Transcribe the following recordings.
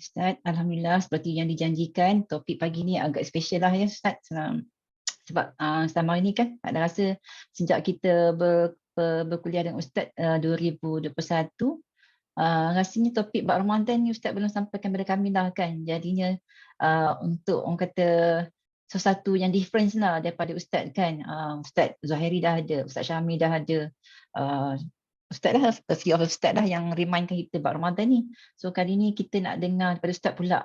Ustaz, Alhamdulillah seperti yang dijanjikan, topik pagi ni agak special lah ya Ustaz. Sebab selama ini kan ada rasa sejak kita berkuliah dengan Ustaz 2021, rasanya topik bab Ramadan ni Ustaz belum sampaikan kepada kami lah kan. Jadinya untuk orang kata sesuatu yang different lah daripada Ustaz kan. Ustaz Zuhairi dah ada, Ustaz Syamil dah ada. Uh, Ustaz dah, a few of Ustaz dah yang remindkan kita bab Ramadan ni. So kali ni kita nak dengar daripada Ustaz pula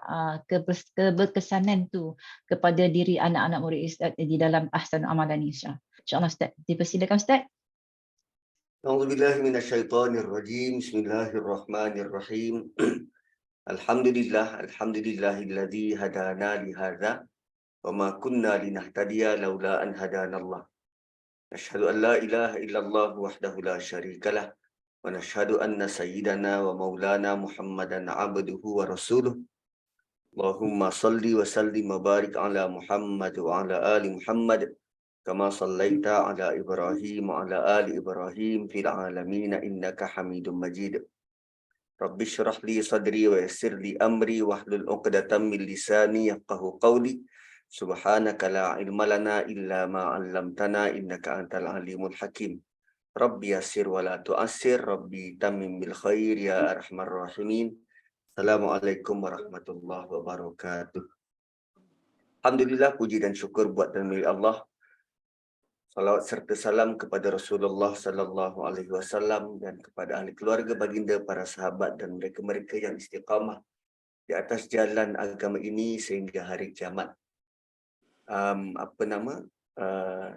keberkesanan tu kepada diri anak-anak murid Ustaz di dalam Ahsanul Amalan ni InsyaAllah Ustaz. Dipersilakan Ustaz. A'udzubillahi minasyaitonirrajim. Bismillahirrahmanirrahim. Alhamdulillahilladzi hadana li hadza wa ma kunna linahtadiya laula an hadanallah. Nashhadu an la ilaha illallah wahdahu la syarikalah wa nashhadu anna sayyidana wa maulana Muhammadan abduhu wa rasuluh. Allahumma salli wa sallim wa barik ala Muhammad wa ala ali Muhammad kama sallaita ala Ibrahim wa ala ali Ibrahim fil alamin innaka Hamidum Majid. Rabbi shrah li sadri wa yassir li amri wahlul 'uqdatam min lisani yafqahu qawli. Subhanaka la ilma lana illa ma 'allamtana innaka antal alimul hakim. Rabbi yassir wa la tu'assir, Rabbi tammim bil khair ya arhamar rahimin. Assalamualaikum warahmatullahi wabarakatuh. Alhamdulillah, puji dan syukur buat dan milik Allah. Salawat serta salam kepada Rasulullah sallallahu alaihi wasallam dan kepada ahli keluarga baginda, para sahabat dan mereka-mereka yang istiqamah di atas jalan agama ini sehingga hari kiamat.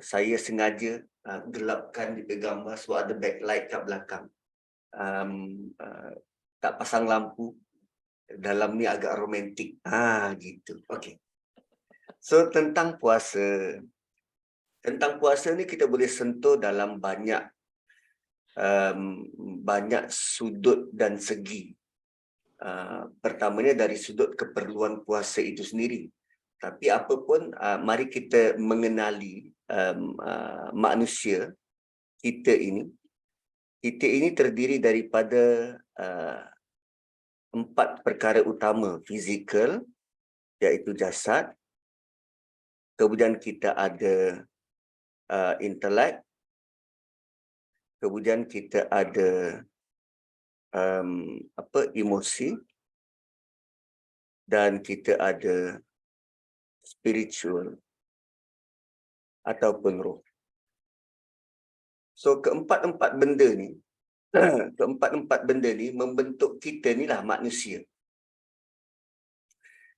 Saya sengaja gelapkan di gambar sebab ada backlight kat belakang. Tak pasang lampu. Dalam ni agak romantik. Gitu. Okey. So tentang puasa. Tentang puasa ni kita boleh sentuh dalam banyak sudut dan segi. Pertamanya dari sudut keperluan puasa itu sendiri. Tapi apapun, mari kita mengenali manusia kita ini. Kita ini terdiri daripada 4 perkara utama fizikal, iaitu jasad. Kemudian kita ada intelek, kemudian kita ada emosi, dan kita ada spiritual ataupun roh. So keempat-empat benda ni membentuk kita ni lah manusia.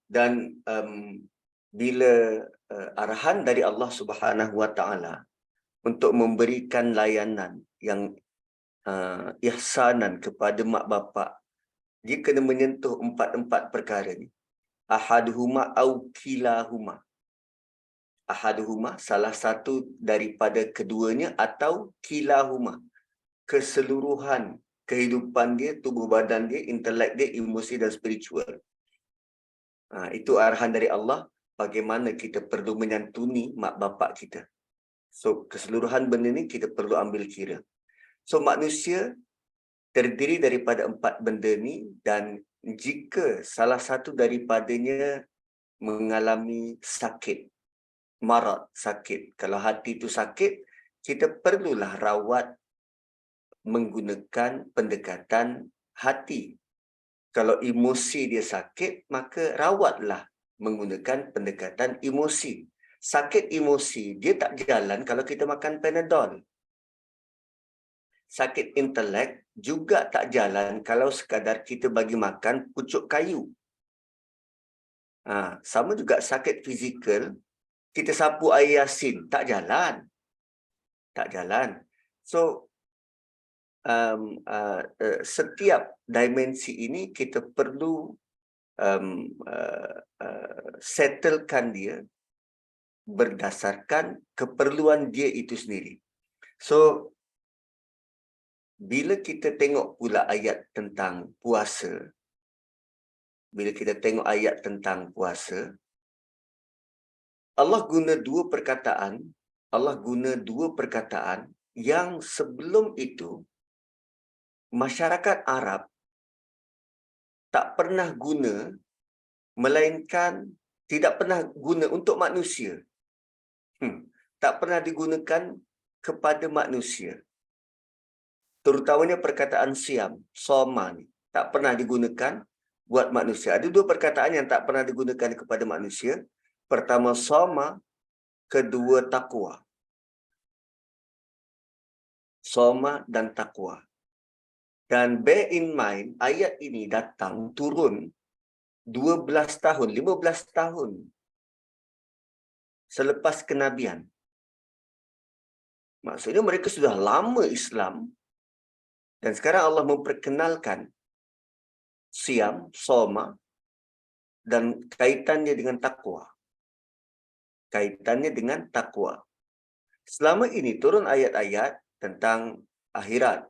Dan bila arahan dari Allah Subhanahu Wa Taala untuk memberikan layanan yang ihsanan kepada mak bapak, dia kena menyentuh 4 perkara ni. Ahaduhuma au kilahuma. Ahaduhuma, salah satu daripada keduanya, atau kilahuma, keseluruhan kehidupan dia, tubuh badan dia, intelek dia, emosi dan spiritual. Itu arahan dari Allah. Bagaimana kita perlu menyantuni mak bapak kita. So, keseluruhan benda ni kita perlu ambil kira. So, manusia terdiri daripada 4 benda ni, dan jika salah satu daripadanya mengalami sakit, marad, sakit. Kalau hati itu sakit, kita perlulah rawat menggunakan pendekatan hati. Kalau emosi dia sakit, maka rawatlah menggunakan pendekatan emosi. Sakit emosi, dia tak jalan kalau kita makan Panadol. Sakit intelek juga tak jalan kalau sekadar kita bagi makan pucuk kayu. Sama juga sakit fizikal, kita sapu air Yasin, tak jalan. Tak jalan. So, setiap dimensi ini kita perlu settlekan dia berdasarkan keperluan dia itu sendiri. So, bila kita tengok pula ayat tentang puasa, Allah guna dua perkataan yang sebelum itu masyarakat Arab tak pernah guna melainkan tidak pernah guna untuk manusia. Tak pernah digunakan kepada manusia. Terutamanya perkataan siam, soma ni, tak pernah digunakan buat manusia. Ada dua perkataan yang tak pernah digunakan kepada manusia. Pertama soma, kedua takwa. Soma dan takwa. Dan bear in mind, ayat ini datang, turun 12 tahun, 15 tahun selepas kenabian. Maksudnya mereka sudah lama Islam dan sekarang Allah memperkenalkan siam, soma dan kaitannya dengan takwa. Kaitannya dengan takwa. Selama ini turun ayat-ayat tentang akhirat.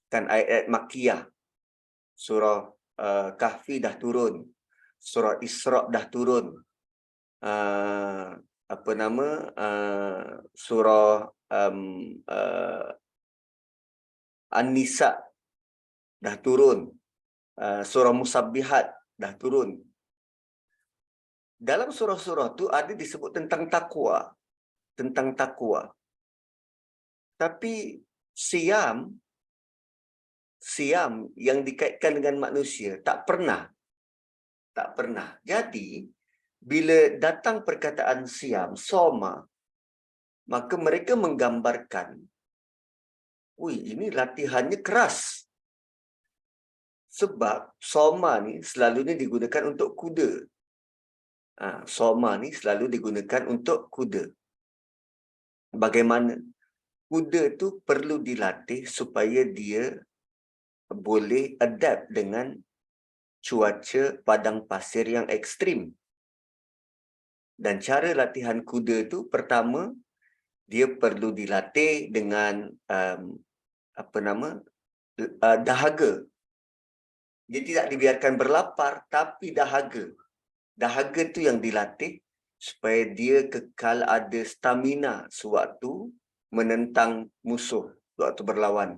Kan ayat-ayat Makkiyah. Surah Kahfi dah turun. Surah Isra dah turun. Surah An-Nisa dah turun. Surah Musabbihat dah turun. Dalam surah-surah tu ada disebut tentang takwa. Tentang takwa. Tapi siam yang dikaitkan dengan manusia tak pernah. Tak pernah. Jadi, bila datang perkataan siam, soma, maka mereka menggambarkan, ini latihannya keras. Sebab soma ni selalunya digunakan untuk kuda. Soma ni selalu digunakan untuk kuda. Bagaimana? Kuda tu perlu dilatih supaya dia boleh adapt dengan cuaca padang pasir yang ekstrim. Dan cara latihan kuda tu, pertama, dia perlu dilatih dengan dahaga. Dia tidak dibiarkan berlapar, tapi dahaga. Dahaga tu yang dilatih supaya dia kekal ada stamina sewaktu menentang musuh, sewaktu berlawan.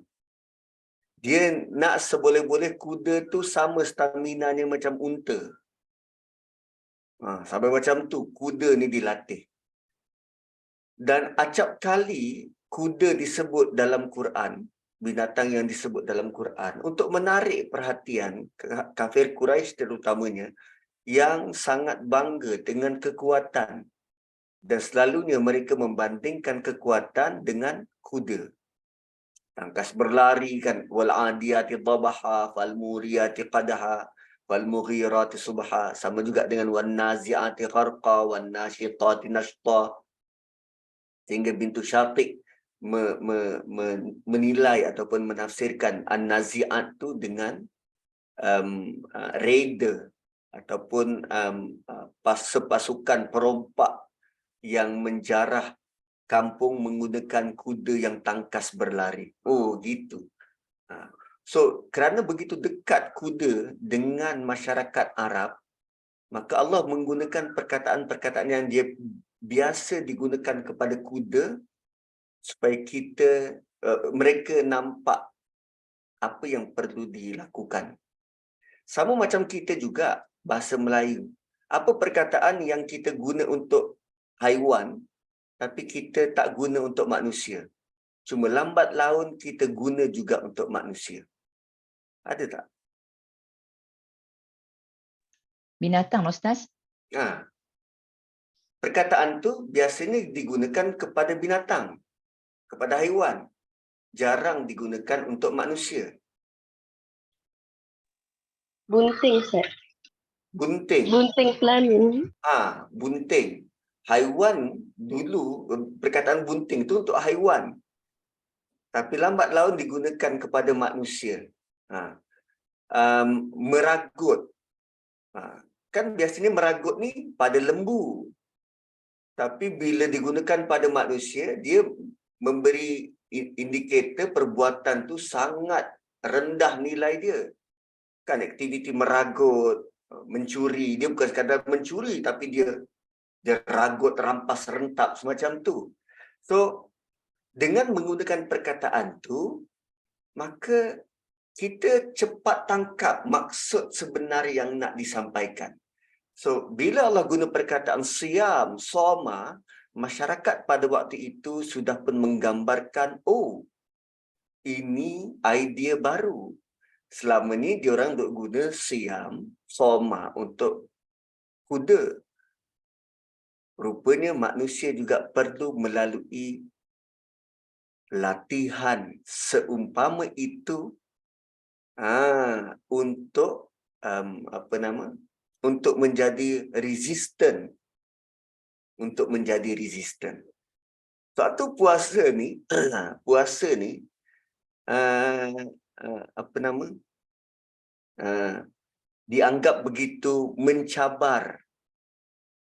Dia nak seboleh-boleh kuda tu sama staminanya macam unta. Sampai macam tu, kuda ni dilatih. Dan acap kali kuda disebut dalam Quran, binatang yang disebut dalam Quran, untuk menarik perhatian kafir Quraisy terutamanya, yang sangat bangga dengan kekuatan. Dan selalunya mereka membandingkan kekuatan dengan kuda. Tangkas berlari kan, wal adiyati dhabaha fal muriyati qadaha wal mughirati subha, sama juga dengan wan naziati gharqa wan nasyitati nashta. Sehingga Bintu Syafiq menilai ataupun menafsirkan an-nazi'at tu dengan raider ataupun pasukan perompak yang menjarah kampung menggunakan kuda yang tangkas berlari. Oh, gitu. So, kerana begitu dekat kuda dengan masyarakat Arab, maka Allah menggunakan perkataan-perkataan yang dia biasa digunakan kepada kuda supaya mereka nampak apa yang perlu dilakukan. Sama macam kita juga, bahasa Melayu. Apa perkataan yang kita guna untuk haiwan, tapi kita tak guna untuk manusia? Cuma lambat laun kita guna juga untuk manusia. Ada tak? Binatang, Ustaz. Perkataan tu biasanya digunakan kepada binatang, kepada haiwan. Jarang digunakan untuk manusia. Bunting, Ustaz. Bunting. Bunting pelamin. Bunting. Haiwan dulu, perkataan bunting itu untuk haiwan. Tapi lambat laun digunakan kepada manusia. Meragut. Kan biasanya meragut ni pada lembu. Tapi bila digunakan pada manusia, dia memberi indikator perbuatan tu sangat rendah nilai dia. Kan aktiviti meragut, mencuri, dia bukan sekadar mencuri tapi dia ragut, rampas, rentap semacam tu. So, dengan menggunakan perkataan tu, maka kita cepat tangkap maksud sebenar yang nak disampaikan. So, bila Allah guna perkataan siyam, soma, masyarakat pada waktu itu sudah pun menggambarkan, oh, ini idea baru. Selama ni diorang duk guna siyam, soma untuk kuda. Rupanya manusia juga perlu melalui latihan seumpama itu untuk untuk menjadi resistant, Suatu puasa ni puasa ni dianggap begitu mencabar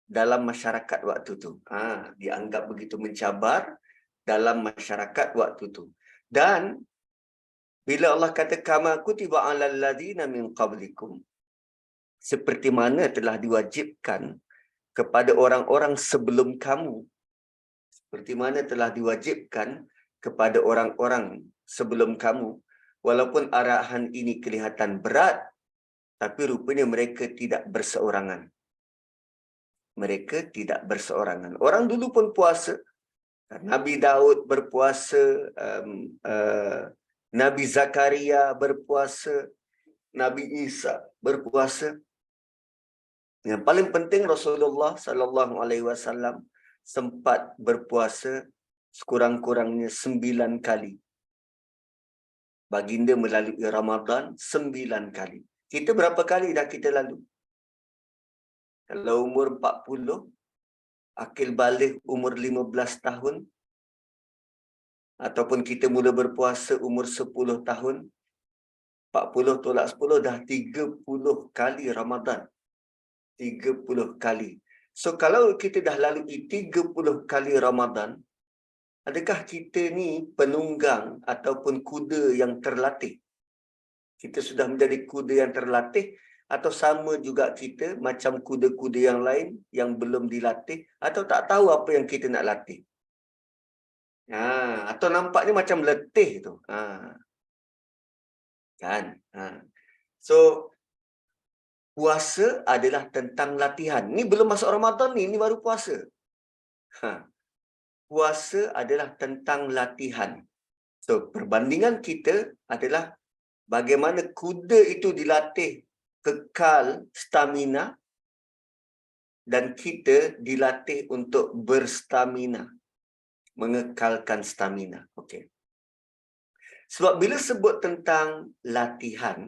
dalam masyarakat waktu tu. Dianggap begitu mencabar dalam masyarakat waktu tu. Dan bila Allah kata kama kutiba 'alal ladzina min qablikum, seperti mana telah diwajibkan kepada orang-orang sebelum kamu. Seperti mana telah diwajibkan kepada orang-orang sebelum kamu. Walaupun arahan ini kelihatan berat, tapi rupanya mereka tidak berseorangan. Mereka tidak berseorangan. Orang dulu pun puasa. Nabi Daud berpuasa, Nabi Zakaria berpuasa, Nabi Isa berpuasa. Yang paling penting Rasulullah SAW sempat berpuasa sekurang-kurangnya 9 kali. Baginda melalui Ramadan 9 kali. Kita berapa kali dah kita lalu? Kalau umur 40, akil balik umur 15 tahun, ataupun kita mula berpuasa umur 10 tahun, 40 tolak 10 dah 30 kali Ramadan. 30 kali. So kalau kita dah lalui 30 kali Ramadan, adakah kita ni penunggang ataupun kuda yang terlatih? Kita sudah menjadi kuda yang terlatih, atau sama juga kita macam kuda-kuda yang lain yang belum dilatih atau tak tahu apa yang kita nak latih? Atau nampaknya macam letih tu. Kan? So, puasa adalah tentang latihan. Ni belum masuk Ramadan ni baru puasa. Puasa adalah tentang latihan. So, perbandingan kita adalah bagaimana kuda itu dilatih kekal stamina dan kita dilatih untuk berstamina, mengekalkan stamina. Okey. Sebab bila sebut tentang latihan,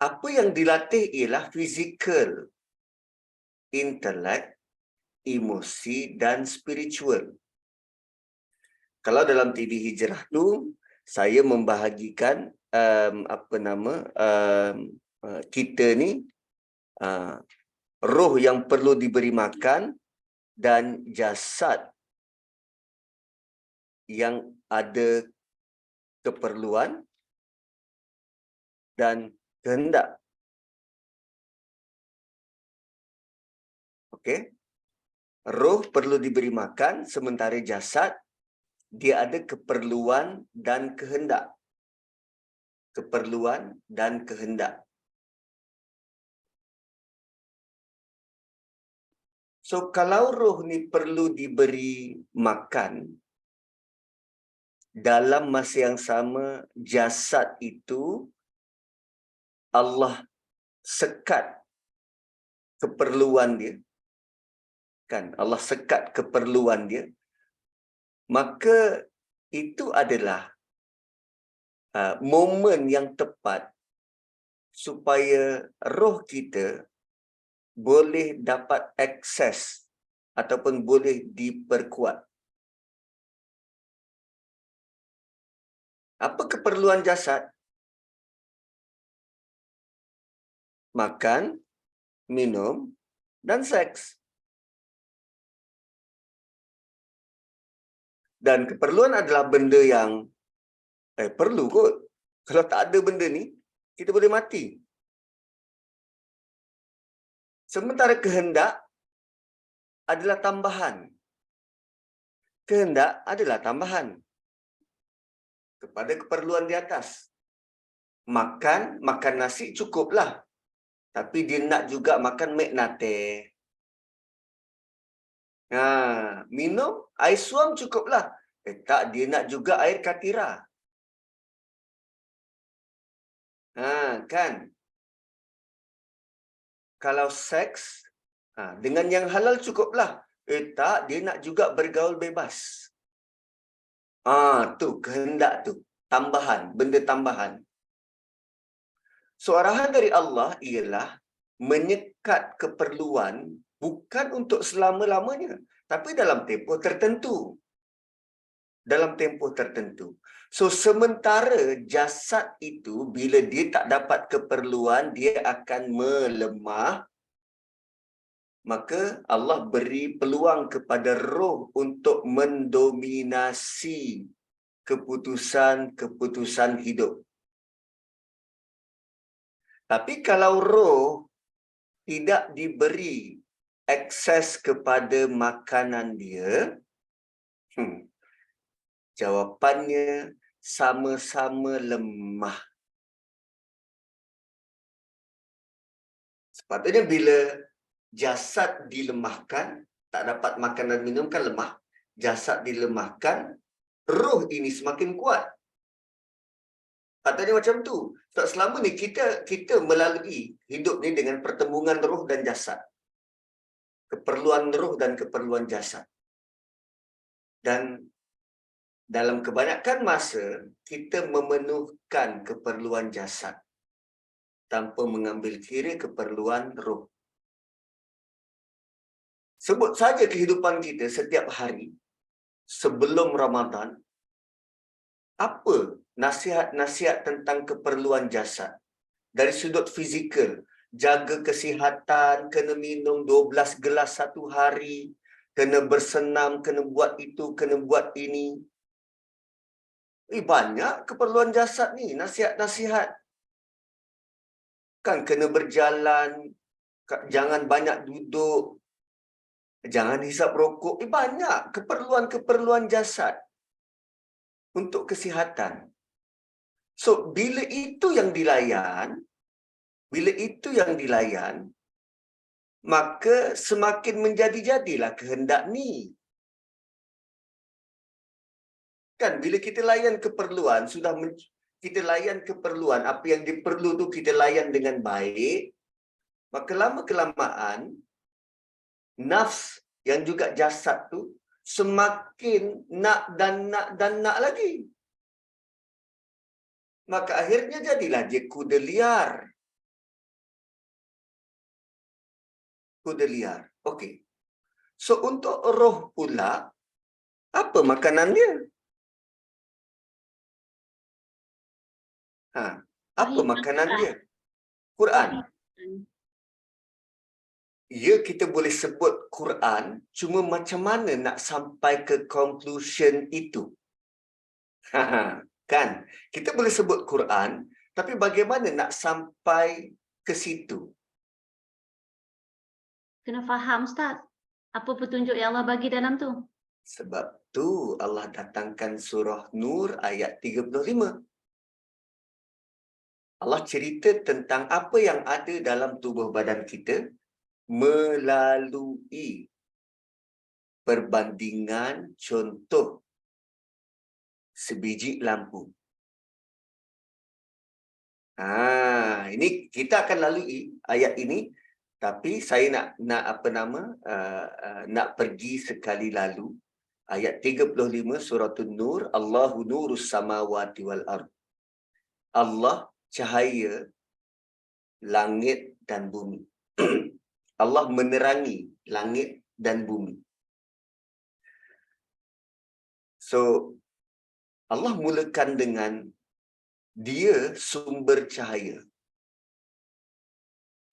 apa yang dilatih ialah fizikal, intelek, emosi dan spiritual. Kalau dalam TV Hijrah tu, saya membahagikan kita ni roh yang perlu diberi makan dan jasad yang ada keperluan dan kehendak. Okey. Roh perlu diberi makan, sementara jasad dia ada keperluan dan kehendak. Keperluan dan kehendak. So, kalau roh ni perlu diberi makan, dalam masa yang sama, jasad itu Allah sekat keperluan dia. Kan? Allah sekat keperluan dia. Maka itu adalah momen yang tepat supaya roh kita boleh dapat akses ataupun boleh diperkuat. Apa keperluan jasad? Makan, minum, dan seks. Dan keperluan adalah benda yang perlu kot. Kalau tak ada benda ni, kita boleh mati. Sementara kehendak adalah tambahan. Kehendak adalah tambahan kepada keperluan di atas. makan nasi cukuplah. Tapi dia nak juga makan McNate. Minum air suam cukuplah. Tak, dia nak juga air katira. Kan? Kalau seks, dengan yang halal cukuplah. Tak, dia nak juga bergaul bebas. Tu kehendak tu. Tambahan, benda tambahan. So, arahan dari Allah ialah menyekat keperluan bukan untuk selama-lamanya, tapi dalam tempoh tertentu. Dalam tempoh tertentu. So, sementara jasad itu, bila dia tak dapat keperluan, dia akan melemah. Maka Allah beri peluang kepada roh untuk mendominasi keputusan-keputusan hidup. Tapi kalau roh tidak diberi akses kepada makanan dia, jawapannya sama-sama lemah. Sepatutnya bila jasad dilemahkan, tak dapat makan dan minum kan lemah. Jasad dilemahkan, roh ini semakin kuat. Patutnya macam tu. Sebab selama ni kita melalui hidup ni dengan pertembungan roh dan jasad. Keperluan roh dan keperluan jasad. Dan dalam kebanyakan masa, kita memenuhkan keperluan jasad tanpa mengambil kira keperluan roh. Sebut saja kehidupan kita setiap hari sebelum Ramadan, apa nasihat-nasihat tentang keperluan jasad? Dari sudut fizikal, jaga kesihatan, kena minum 12 gelas satu hari, kena bersenam, kena buat itu, kena buat ini. Banyak keperluan jasad ni, nasihat-nasihat. Kan kena berjalan, jangan banyak duduk, jangan hisap rokok. Banyak keperluan-keperluan jasad untuk kesihatan. So, bila itu yang dilayan, maka semakin menjadi-jadilah kehendak ni. Kan, bila kita layan keperluan, kita layan keperluan, apa yang diperlu tu kita layan dengan baik, maka lama-kelamaan, nafs yang juga jasad tu, semakin nak lagi. Maka akhirnya jadilah dia kuda liar. Kuda liar. Okey. So, untuk roh pula, apa makanan dia? Apa makanan dia? Quran. Ya, kita boleh sebut Quran, cuma macam mana nak sampai ke conclusion itu? Kan? Kita boleh sebut Quran, tapi bagaimana nak sampai ke situ? Kena faham, Ustaz. Apa petunjuk yang Allah bagi dalam tu? Sebab tu Allah datangkan surah Nur ayat 35. Allah cerita tentang apa yang ada dalam tubuh badan kita melalui perbandingan contoh sebiji lampu. Ini kita akan lalui ayat ini, tapi saya nak pergi sekali lalu. Ayat 35 surah An-Nur, Allahu nurus samawati wal ard. Allah cahaya langit dan bumi. Allah menerangi langit dan bumi. So, Allah mulakan dengan dia sumber cahaya.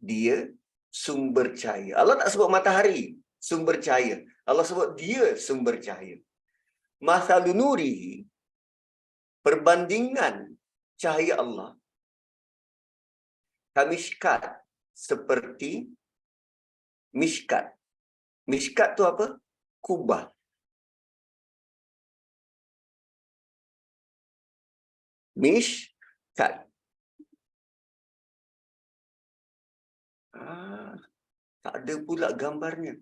Dia sumber cahaya. Allah tak sebut matahari, sumber cahaya. Allah sebut dia sumber cahaya. Mathalu nurihi, perbandingan cahaya Allah, kamishkat, seperti mishkat. Mishkat tu apa? Kubah. Mishkat. Tak ada pula gambarnya.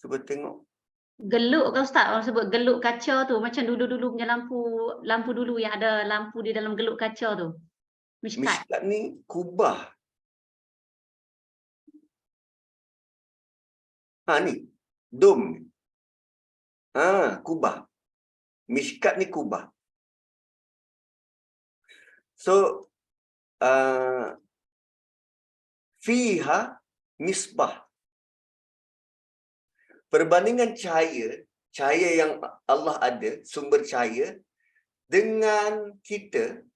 Cuba tengok. Geluk kan Ustaz, orang sebut geluk kaca tu. Macam dulu-dulu punya lampu dulu yang ada lampu di dalam geluk kaca tu. Mishkat. Mishkat ni kubah. Ni. Dom. Kubah. Mishkat ni kubah. So, fiha misbah. Perbandingan cahaya yang Allah ada, sumber cahaya, dengan kita,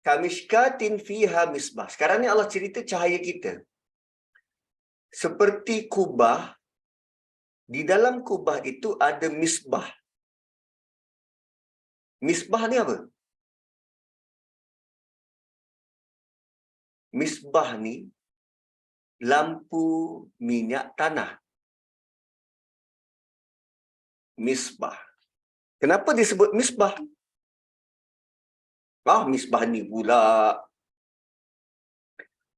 kamishkatin fiha misbah. Sekarang ni Allah cerita cahaya kita. Seperti kubah, di dalam kubah itu ada misbah. Misbah ni apa? Misbah ni lampu minyak tanah. Misbah. Kenapa disebut misbah? Misbah ni pula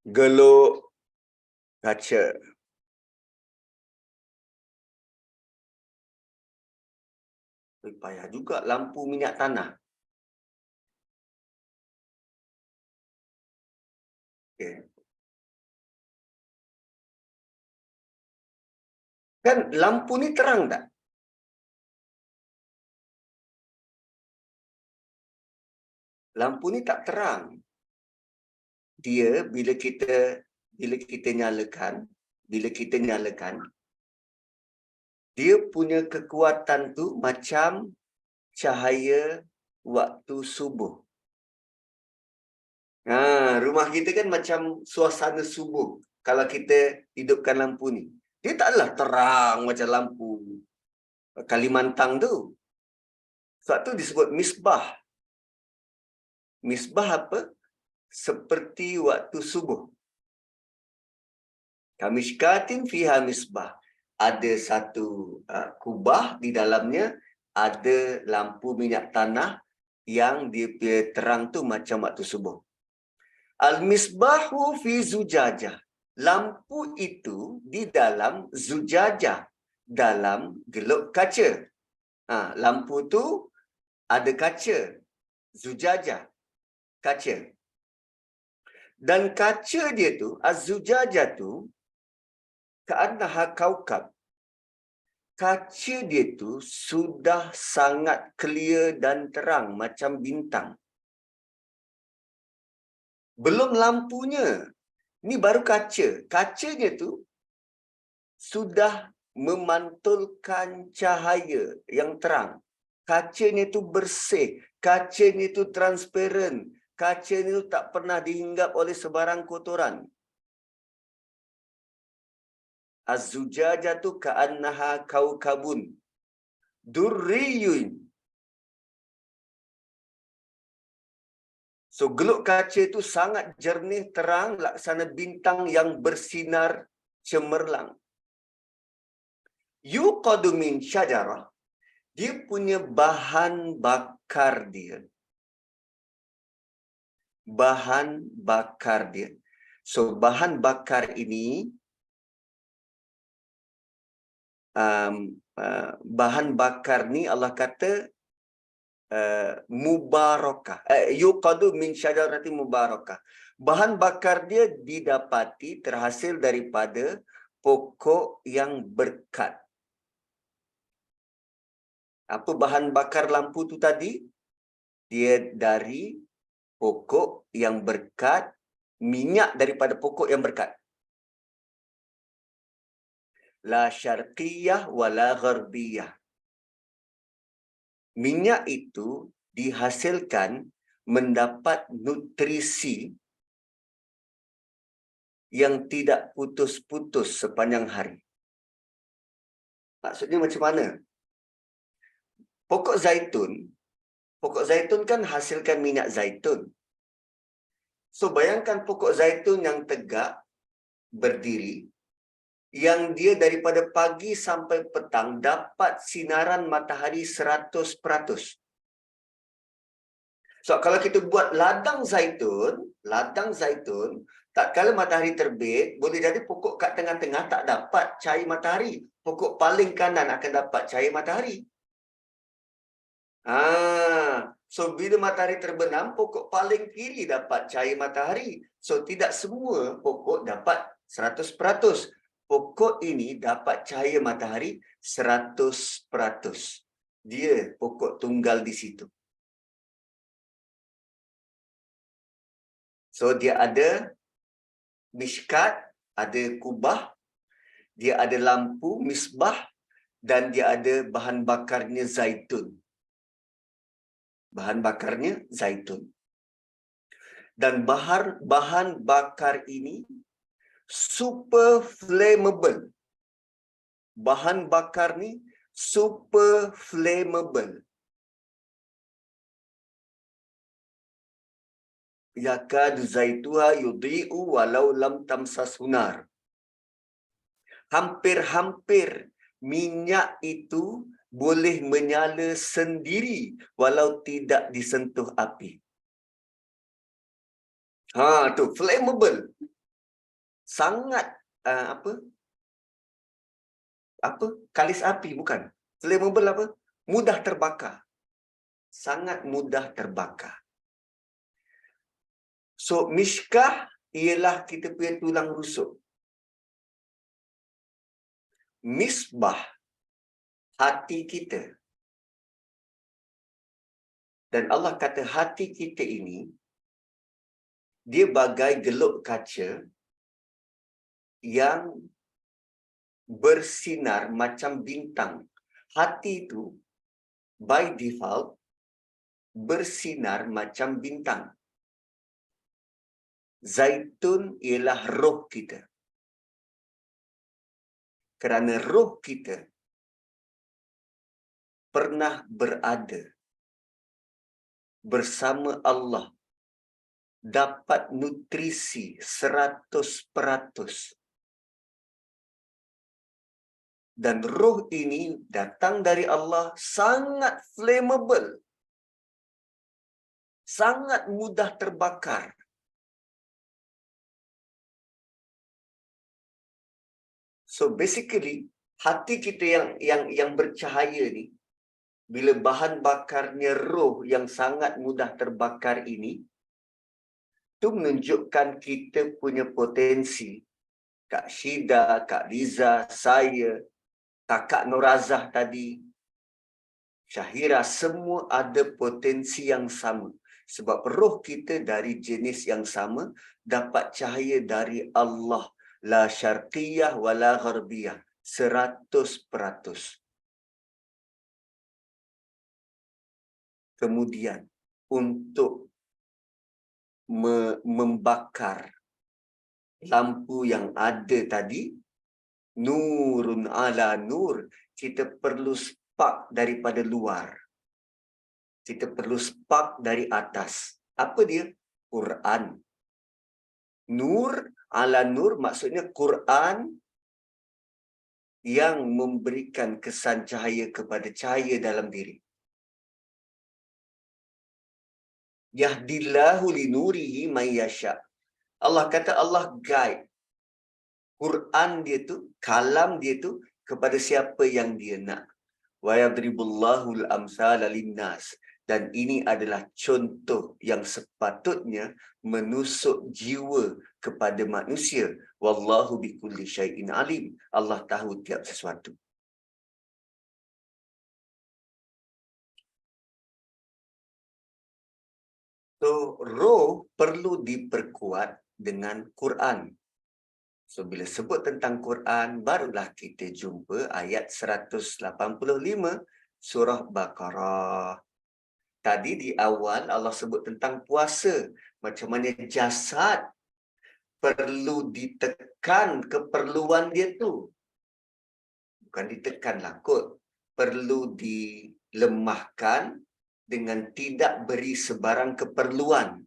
geluk kaca. Payah juga lampu minyak tanah. Okay. Kan lampu ni terang tak? Lampu ni tak terang. Dia bila kita nyalakan, dia punya kekuatan tu macam cahaya waktu subuh. Rumah kita kan macam suasana subuh kalau kita hidupkan lampu ni. Dia taklah terang macam lampu Kalimantan tu. Sebab tu disebut misbah. Misbah apa? Seperti waktu subuh. Kamishkatin fiha misbah. Ada satu kubah, di dalamnya ada lampu minyak tanah yang dia terang tu macam waktu subuh. Al-misbahu fi zujajah. Lampu itu di dalam zujajah, dalam geluk kaca. Lampu tu ada kaca. Zujajah, kaca. Dan kaca dia tu, az-zujajah tu, ka'annaha kaukab. Kaca dia tu sudah sangat clear dan terang macam bintang. Belum lampunya. Ni baru kaca. Kacanya tu sudah memantulkan cahaya yang terang. Kacanya tu bersih. Kacanya tu transparan. Kacanya tu tak pernah dihinggap oleh sebarang kotoran. Az-zujajatu ka'annaha kaukabun durriyun. So, geluk kaca itu sangat jernih, terang, laksana bintang yang bersinar cemerlang. Yuqadu min syajarah. Dia punya bahan bakar dia. Bahan bakar dia. So, bahan bakar ini, bahan bakar ni Allah kata mubarakah. Yuqadu min syajarati mubarakah. Bahan bakar dia didapati terhasil daripada pokok yang berkat. Apa bahan bakar lampu tu tadi? Dia dari pokok yang berkat, minyak daripada pokok yang berkat. La syarqiyah wa la gharbiyah. Minyak itu dihasilkan mendapat nutrisi yang tidak putus-putus sepanjang hari. Maksudnya macam mana? Pokok zaitun kan hasilkan minyak zaitun. So bayangkan pokok zaitun yang tegak, berdiri, yang dia daripada pagi sampai petang dapat sinaran matahari 100%. So kalau kita buat ladang zaitun Tak kala matahari terbit, boleh jadi pokok kat tengah-tengah tak dapat cahaya matahari. Pokok paling kanan akan dapat cahaya matahari. So bila matahari terbenam, pokok paling kiri dapat cahaya matahari. So tidak semua pokok dapat 100%. Pokok ini dapat cahaya matahari 100%. Dia pokok tunggal di situ. So dia ada mishkat, ada kubah, dia ada lampu misbah, dan dia ada bahan bakarnya zaitun. Bahan bakarnya zaitun. Dan bahan bakar ini super flammable. Bahan bakar ni super flammable. Yakadu zaituha yudhi'u walau lam tamsas hunar. Hampir-hampir minyak itu boleh menyala sendiri walau tidak disentuh api. Tu flammable. Sangat kalis api bukan. Flammable apa? Mudah terbakar. Sangat mudah terbakar. So mishkah ialah kita punya tulang rusuk. Misbah hati kita. Dan Allah kata hati kita ini dia bagai geluk kaca yang bersinar macam bintang. Hati itu by default bersinar macam bintang. Zaitun ialah roh kita. Kerana roh kita pernah berada bersama Allah, dapat nutrisi 100%. Dan roh ini datang dari Allah, sangat flammable. Sangat mudah terbakar. So basically, hati kita yang bercahaya ni, bila bahan bakarnya roh yang sangat mudah terbakar ini, itu menunjukkan kita punya potensi. Kak Syida, Kak Liza, saya, Kakak Norazah tadi, Syahira, semua ada potensi yang sama. Sebab roh kita dari jenis yang sama, dapat cahaya dari Allah. La syarqiyah wa la gharbiyah. 100%. Kemudian, untuk membakar lampu yang ada tadi, nurun ala nur, kita perlu spark daripada luar. Kita perlu spark dari atas. Apa dia? Quran. Nur ala nur maksudnya Quran yang memberikan kesan cahaya kepada cahaya dalam diri. Yahdillahu li nurihi man yasha. Allah kata Allah guide Quran dia tu, kalam dia tu kepada siapa yang dia nak. Wa yadribullahu al-amsala linnas. Dan ini adalah contoh yang sepatutnya menusuk jiwa kepada manusia. Wallahu bikulli syai'in alim. Allah tahu tiap sesuatu. So, roh perlu diperkuat dengan Quran. So, bila sebut tentang Quran, barulah kita jumpa ayat 185 surah Baqarah. Tadi di awal Allah sebut tentang puasa. Macam mana jasad perlu ditekan keperluan dia tu. Bukan ditekanlah kot. Perlu dilemahkan dengan tidak beri sebarang keperluan.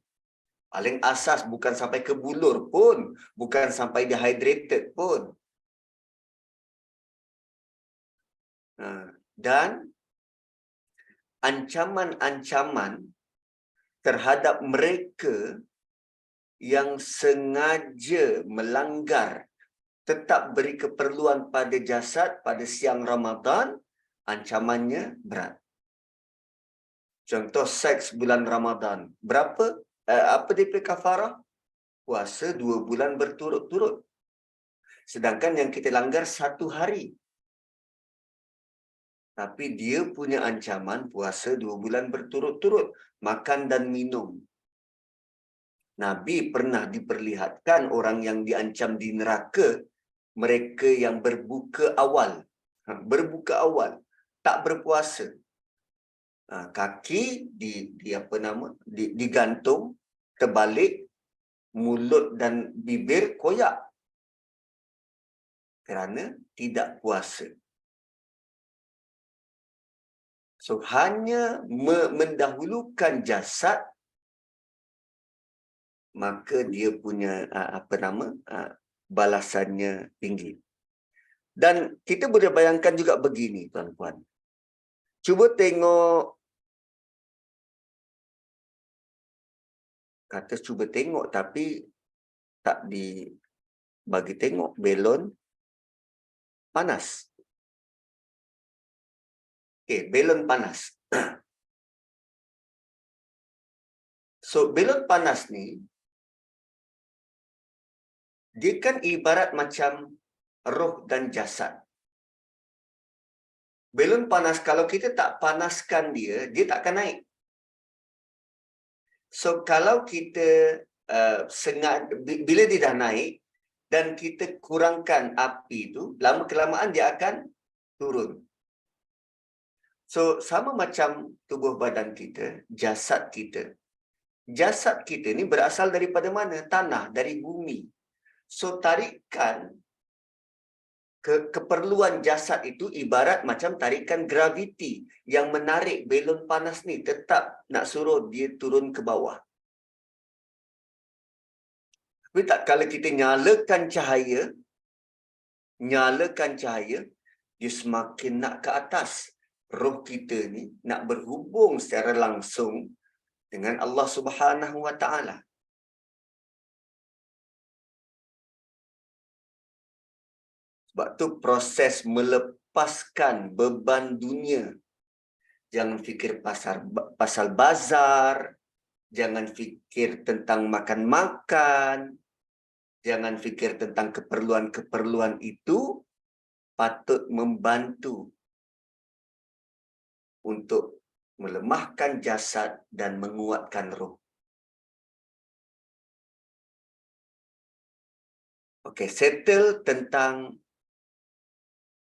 Paling asas bukan sampai ke bulur pun. Bukan sampai dehydrated pun. Dan ancaman-ancaman terhadap mereka yang sengaja melanggar tetap beri keperluan pada jasad pada siang Ramadan, ancamannya berat. Contoh seks bulan Ramadan. Berapa? Apa dia kafarah? Puasa 2 bulan berturut-turut. Sedangkan yang kita langgar 1 hari. Tapi dia punya ancaman puasa 2 bulan berturut-turut. Makan dan minum. Nabi pernah diperlihatkan orang yang diancam di neraka, mereka yang berbuka awal. Berbuka awal. Tak berpuasa. Kaki digantung, terbalik, mulut dan bibir koyak kerana tidak puasa. So hanya mendahulukan jasad, maka dia punya balasannya tinggi. Dan kita boleh bayangkan juga begini, tuan-tuan. Cuba tengok, kata cuba tengok tapi tak dibagi tengok, belon panas. Okey, belon panas. So, belon panas ni, dia kan ibarat macam roh dan jasad. Belon panas, kalau kita tak panaskan dia, dia tak akan naik. So, kalau kita bila dia dah naik, dan kita kurangkan api tu, lama-kelamaan dia akan turun. So, sama macam tubuh badan kita, jasad kita. Jasad kita ni berasal daripada mana? Tanah, dari bumi. So, tarikan keperluan jasad itu ibarat macam tarikan graviti yang menarik belon panas ni, tetap nak suruh dia turun ke bawah. Tapi tak, kalau kita nyalakan cahaya, dia semakin nak ke atas. Roh kita ni nak berhubung secara langsung dengan Allah Subhanahu Wa Taala. Sebab tu proses melepaskan beban dunia. Jangan fikir pasal bazar, jangan fikir tentang makan-makan, jangan fikir tentang keperluan-keperluan itu, patut membantu untuk melemahkan jasad dan menguatkan roh. Okey, settle tentang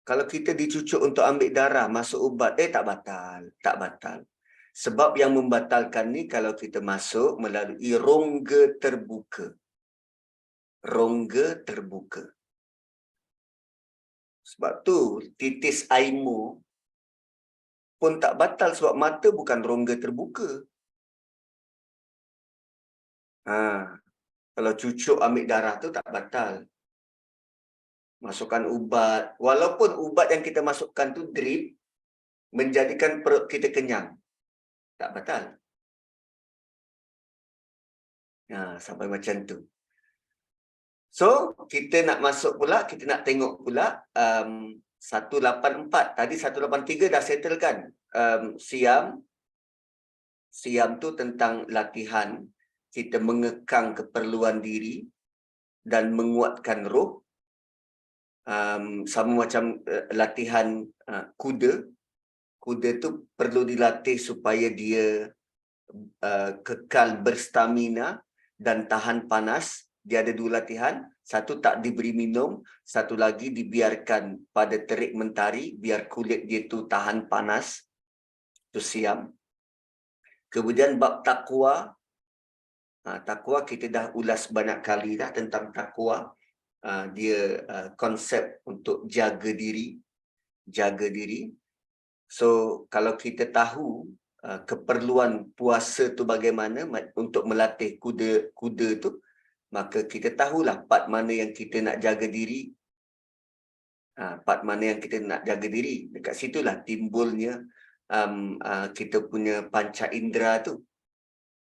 kalau kita dicucuk untuk ambil darah, masuk ubat, tak batal. Sebab yang membatalkan ni kalau kita masuk melalui rongga terbuka. Rongga terbuka. Sebab tu titis air pun tak batal sebab mata bukan rongga terbuka. Kalau cucuk ambil darah tu tak batal. Masukkan ubat. Walaupun ubat yang kita masukkan tu drip, menjadikan perut kita kenyang. Tak batal. Sampai macam tu. So, kita nak masuk pula, kita nak tengok pula 184. Tadi 183 dah settle kan? Siam tu tentang latihan. Kita mengekang keperluan diri dan menguatkan roh. Sama macam latihan kuda. Kuda tu perlu dilatih supaya dia kekal berstamina dan tahan panas. Dia ada 2 latihan. Satu tak diberi minum, satu lagi dibiarkan pada terik mentari biar kulit dia tu tahan panas. Itu siam. Kemudian bab takwa. Takwa kita dah ulas banyak kali dah tentang takwa. Dia konsep untuk jaga diri. So, kalau kita tahu keperluan puasa tu bagaimana untuk melatih kuda tu, maka kita tahulah part mana yang kita nak jaga diri. Part mana yang kita nak jaga diri. Dekat situlah timbulnya kita punya panca indera tu.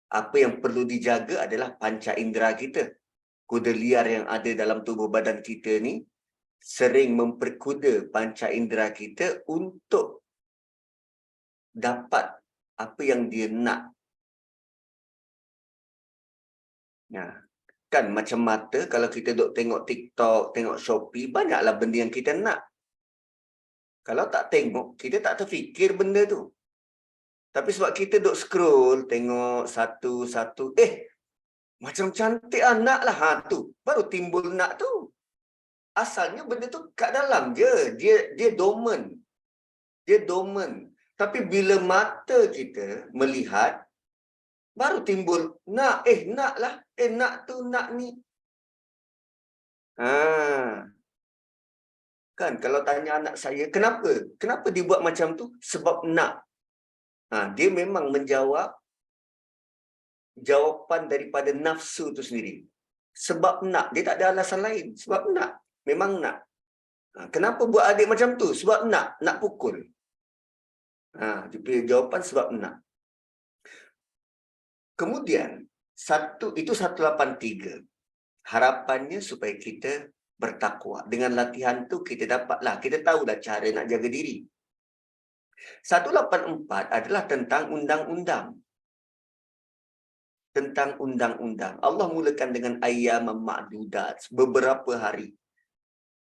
Apa yang perlu dijaga adalah panca indera kita. Kuda liar yang ada dalam tubuh badan kita ni sering memperkuda panca indera kita untuk dapat apa yang dia nak. Nah, kan macam mata, kalau kita duk tengok TikTok, tengok Shopee, banyaklah benda yang kita nak. Kalau tak tengok, kita tak terfikir benda tu. Tapi sebab kita duk scroll, tengok satu-satu, macam cantik lah, nak lah. Tu, baru timbul nak tu. Asalnya benda tu kat dalam je. Dia dormant. Dia dormant. Tapi bila mata kita melihat, baru timbul nak. Nak lah. Nak tu, nak ni. Kan kalau tanya anak saya, kenapa? Kenapa dia buat macam tu? Sebab nak. Dia memang menjawab jawapan daripada nafsu tu sendiri. Sebab nak. Dia tak ada alasan lain. Sebab nak. Memang nak. Kenapa buat adik macam tu? Sebab nak. Nak pukul. Dia punya jawapan sebab nak. Kemudian, itu 183. Harapannya supaya kita bertakwa. Dengan latihan tu kita dapatlah. Kita tahulah cara nak jaga diri. 184 adalah tentang undang-undang. Tentang undang-undang. Allah mulakan dengan ayyam ma'dudat. Beberapa hari.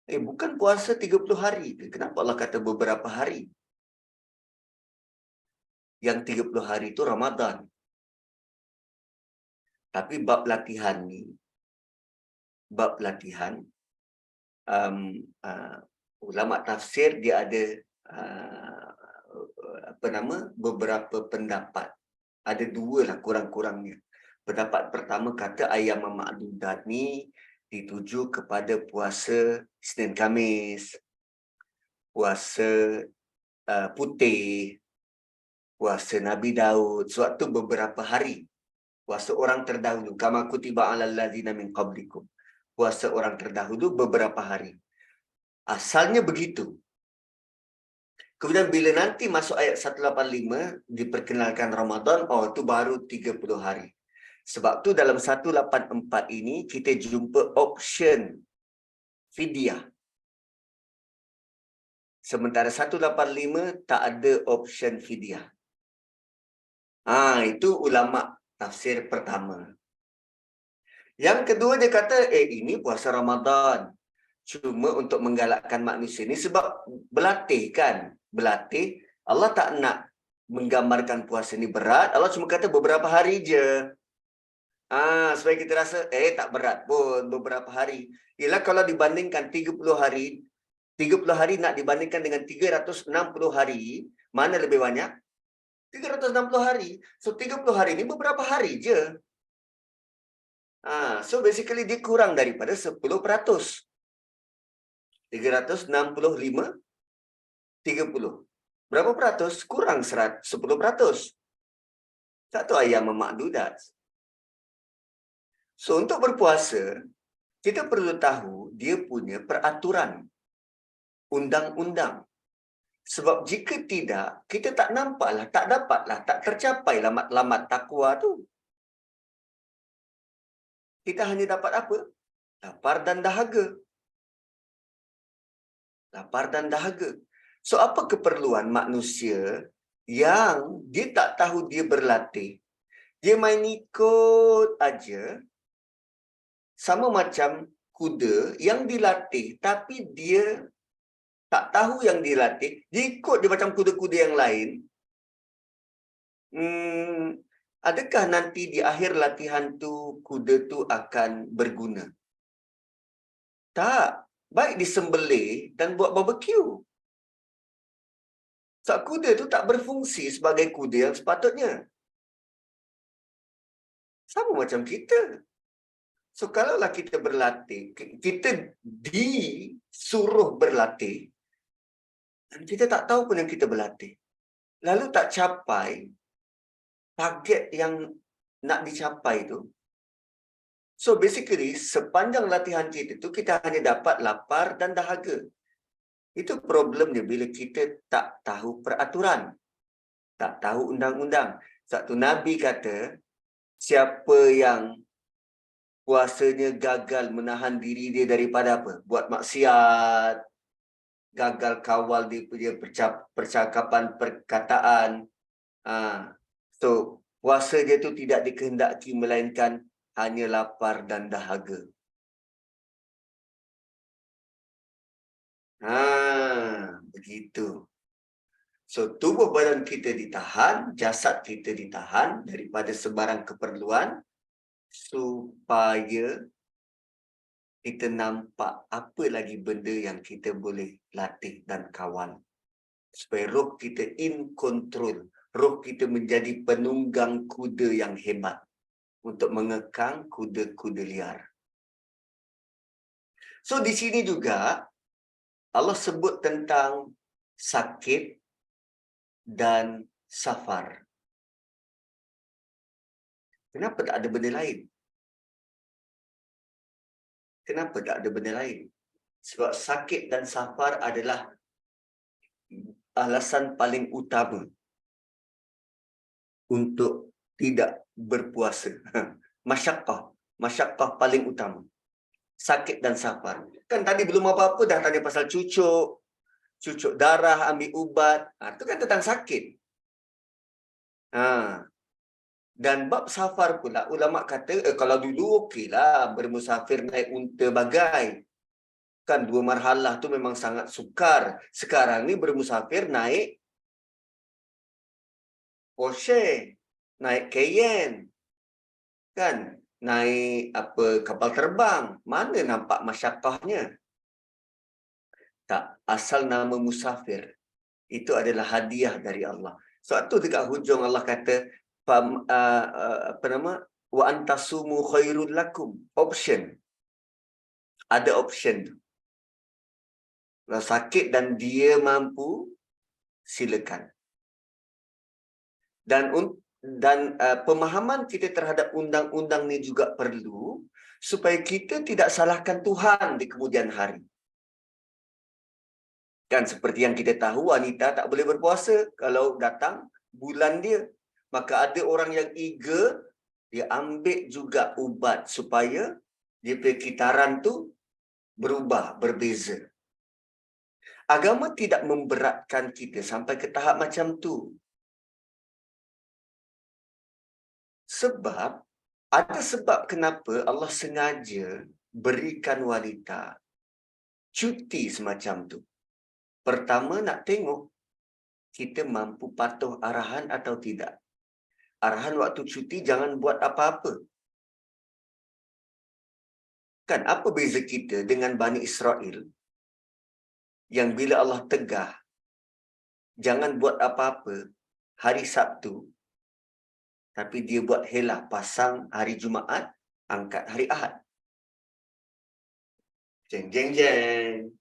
Bukan puasa 30 hari ke? Kenapa Allah kata beberapa hari? Yang 30 hari itu Ramadan. Tapi bab latihan ni, ulama tafsir dia ada beberapa pendapat. Ada dua lah kurang-kurangnya. Pendapat pertama kata ayyam ma'dudat ni dituju kepada puasa Isnin Khamis, puasa putih, puasa Nabi Daud. Sebab tu beberapa hari. Puasa orang terdahulu. Kama kutiba alal ladzina min qablikum. Puasa orang terdahulu beberapa hari. Asalnya begitu. Kemudian bila nanti masuk ayat 185, diperkenalkan Ramadan, itu baru 30 hari. Sebab tu dalam 184 ini, kita jumpa option fidyah. Sementara 185 tak ada option fidyah. Itu ulama tafsir pertama. Yang kedua dia kata, ini puasa Ramadan. Cuma untuk menggalakkan manusia ni sebab berlatih kan. Berlatih, Allah tak nak menggambarkan puasa ni berat. Allah cuma kata beberapa hari je. Supaya kita rasa, tak berat pun beberapa hari. Ialah kalau dibandingkan 30 hari, 30 hari nak dibandingkan dengan 360 hari, mana lebih banyak? 360 hari. So 30 hari ni beberapa hari je. So basically dia kurang daripada 10%. 365, 30. Berapa peratus? Kurang 10%. Satu ayyam ma'dudat. So untuk berpuasa, kita perlu tahu dia punya peraturan. Undang-undang. Sebab jika tidak, kita tak nampaklah, tak dapatlah, tak tercapai lamat takwa tu. Kita hanya dapat apa? Lapar dan dahaga. Lapar dan dahaga. So, apa keperluan manusia yang dia tak tahu dia berlatih? Dia main ikut aja. Sama macam kuda yang dilatih, tapi dia tak tahu yang dilatih. Dia ikut dia macam kuda-kuda yang lain. Adakah nanti di akhir latihan tu, kuda tu akan berguna? Tak. Baik disembelih dan buat barbecue. Sebab kuda tu tak berfungsi sebagai kuda yang sepatutnya. Sama macam kita. So, kalaulah kita berlatih, kita disuruh berlatih, dan kita tak tahu pun yang kita berlatih. Lalu tak capai target yang nak dicapai tu. So basically, sepanjang latihan kita tu, kita hanya dapat lapar dan dahaga. Itu problemnya bila kita tak tahu peraturan. Tak tahu undang-undang. Satu Nabi kata, Siapa yang puasanya gagal menahan diri dia daripada apa? Buat maksiat, gagal kawal dia punya percakapan, perkataan. So, puasa dia tu tidak dikehendaki melainkan hanya lapar dan dahaga. Begitu. So, tubuh badan kita ditahan, jasad kita ditahan daripada sebarang keperluan supaya kita nampak apa lagi benda yang kita boleh latih dan kawal. Supaya roh kita in control. Roh kita menjadi penunggang kuda yang hebat untuk mengekang kuda-kuda liar. So, di sini juga Allah sebut tentang sakit dan safar. Kenapa tak ada benda lain? Kenapa tak ada benda lain? Sebab sakit dan safar adalah alasan paling utama untuk tidak berpuasa. Masyakkah paling utama. Sakit dan safar. Kan tadi belum apa-apa dah tanya pasal cucuk darah, ambil ubat. Itu kan tentang sakit. Dan bab safar pula, ulama kata, kalau dulu okeylah bermusafir naik unta bagai. Kan 2 marhalah tu memang sangat sukar. Sekarang ni bermusafir naik Porsche, naik Cayenne. Kan? Naik kapal terbang. Mana nampak masyakkahnya? Tak, asal nama musafir itu adalah hadiah dari Allah. Sebab tu dekat hujung Allah kata wa antasumu khairul lakum. Option. Ada option tu. Kalau sakit dan dia mampu, silakan. Dan pemahaman kita terhadap undang-undang ni juga perlu supaya kita tidak salahkan Tuhan di kemudian hari. Kan seperti yang kita tahu, wanita tak boleh berpuasa kalau datang bulan dia. Maka ada orang yang eager, dia ambil juga ubat supaya dia punya kitaran tu berubah, berbeza. Agama tidak memberatkan kita sampai ke tahap macam tu. Sebab, ada sebab kenapa Allah sengaja berikan wanita cuti semacam tu. Pertama, nak tengok kita mampu patuh arahan atau tidak. Arahan waktu cuti jangan buat apa-apa. Kan, apa beza kita dengan Bani Israel yang bila Allah tegah, jangan buat apa-apa hari Sabtu, tapi dia buat helah pasang hari Jumaat, angkat hari Ahad. Jeng, jeng, jeng.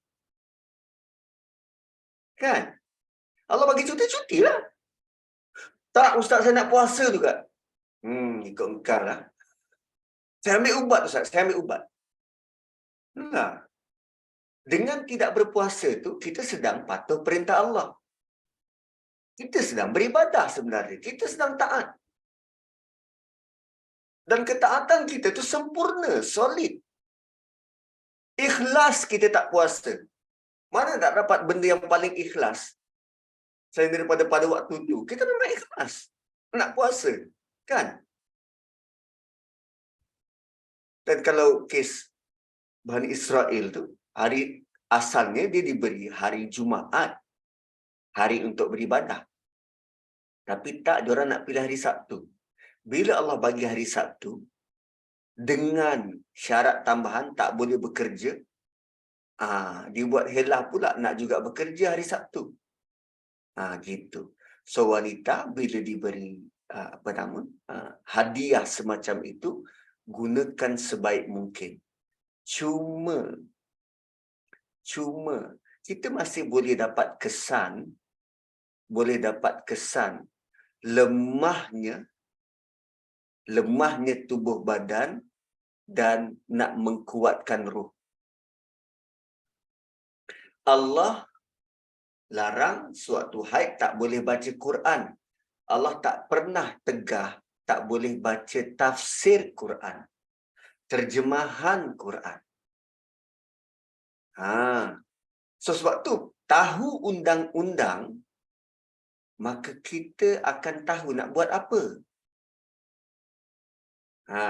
Kan? Allah bagi cuti lah. Tak, Ustaz, saya nak puasa juga. Ikut engkau lah. Saya ambil ubat, Ustaz. Saya ambil ubat. Nah, dengan tidak berpuasa tu, kita sedang patuh perintah Allah. Kita sedang beribadah sebenarnya. Kita sedang taat. Dan ketaatan kita tu sempurna, solid. Ikhlas kita tak puasa. Mana tak dapat benda yang paling ikhlas selain daripada pada waktu tu? Kita memang ikhlas nak puasa, kan? Dan kalau kes Bani Israel tu, hari asalnya dia diberi hari Jumaat, hari untuk beribadah. Tapi tak, diorang nak pilih hari Sabtu. Bila Allah bagi hari Sabtu, dengan syarat tambahan tak boleh bekerja, dibuat helah pula nak juga bekerja hari Sabtu. Gitu. So wanita bila diberi hadiah semacam itu, gunakan sebaik mungkin. Cuma kita masih boleh dapat kesan lemahnya tubuh badan dan nak mengkuatkan ruh. Allah larang suatu haid tak boleh baca Quran. Allah tak pernah tegah tak boleh baca tafsir Quran, terjemahan Quran. So sebab tu tahu undang-undang, maka kita akan tahu nak buat apa.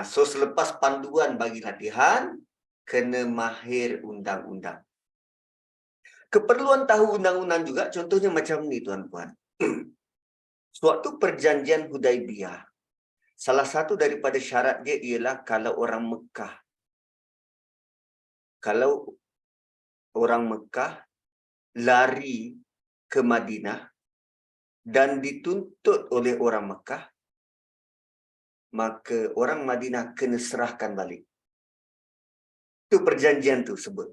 So selepas panduan bagi latihan, kena mahir undang-undang. Keperluan tahu undang-undang juga, contohnya macam ni tuan-puan. Sewaktu perjanjian Hudaibiyah, salah satu daripada syarat dia ialah kalau orang Mekah lari ke Madinah dan dituntut oleh orang Mekah, maka orang Madinah kena serahkan balik. Itu perjanjian tu sebut.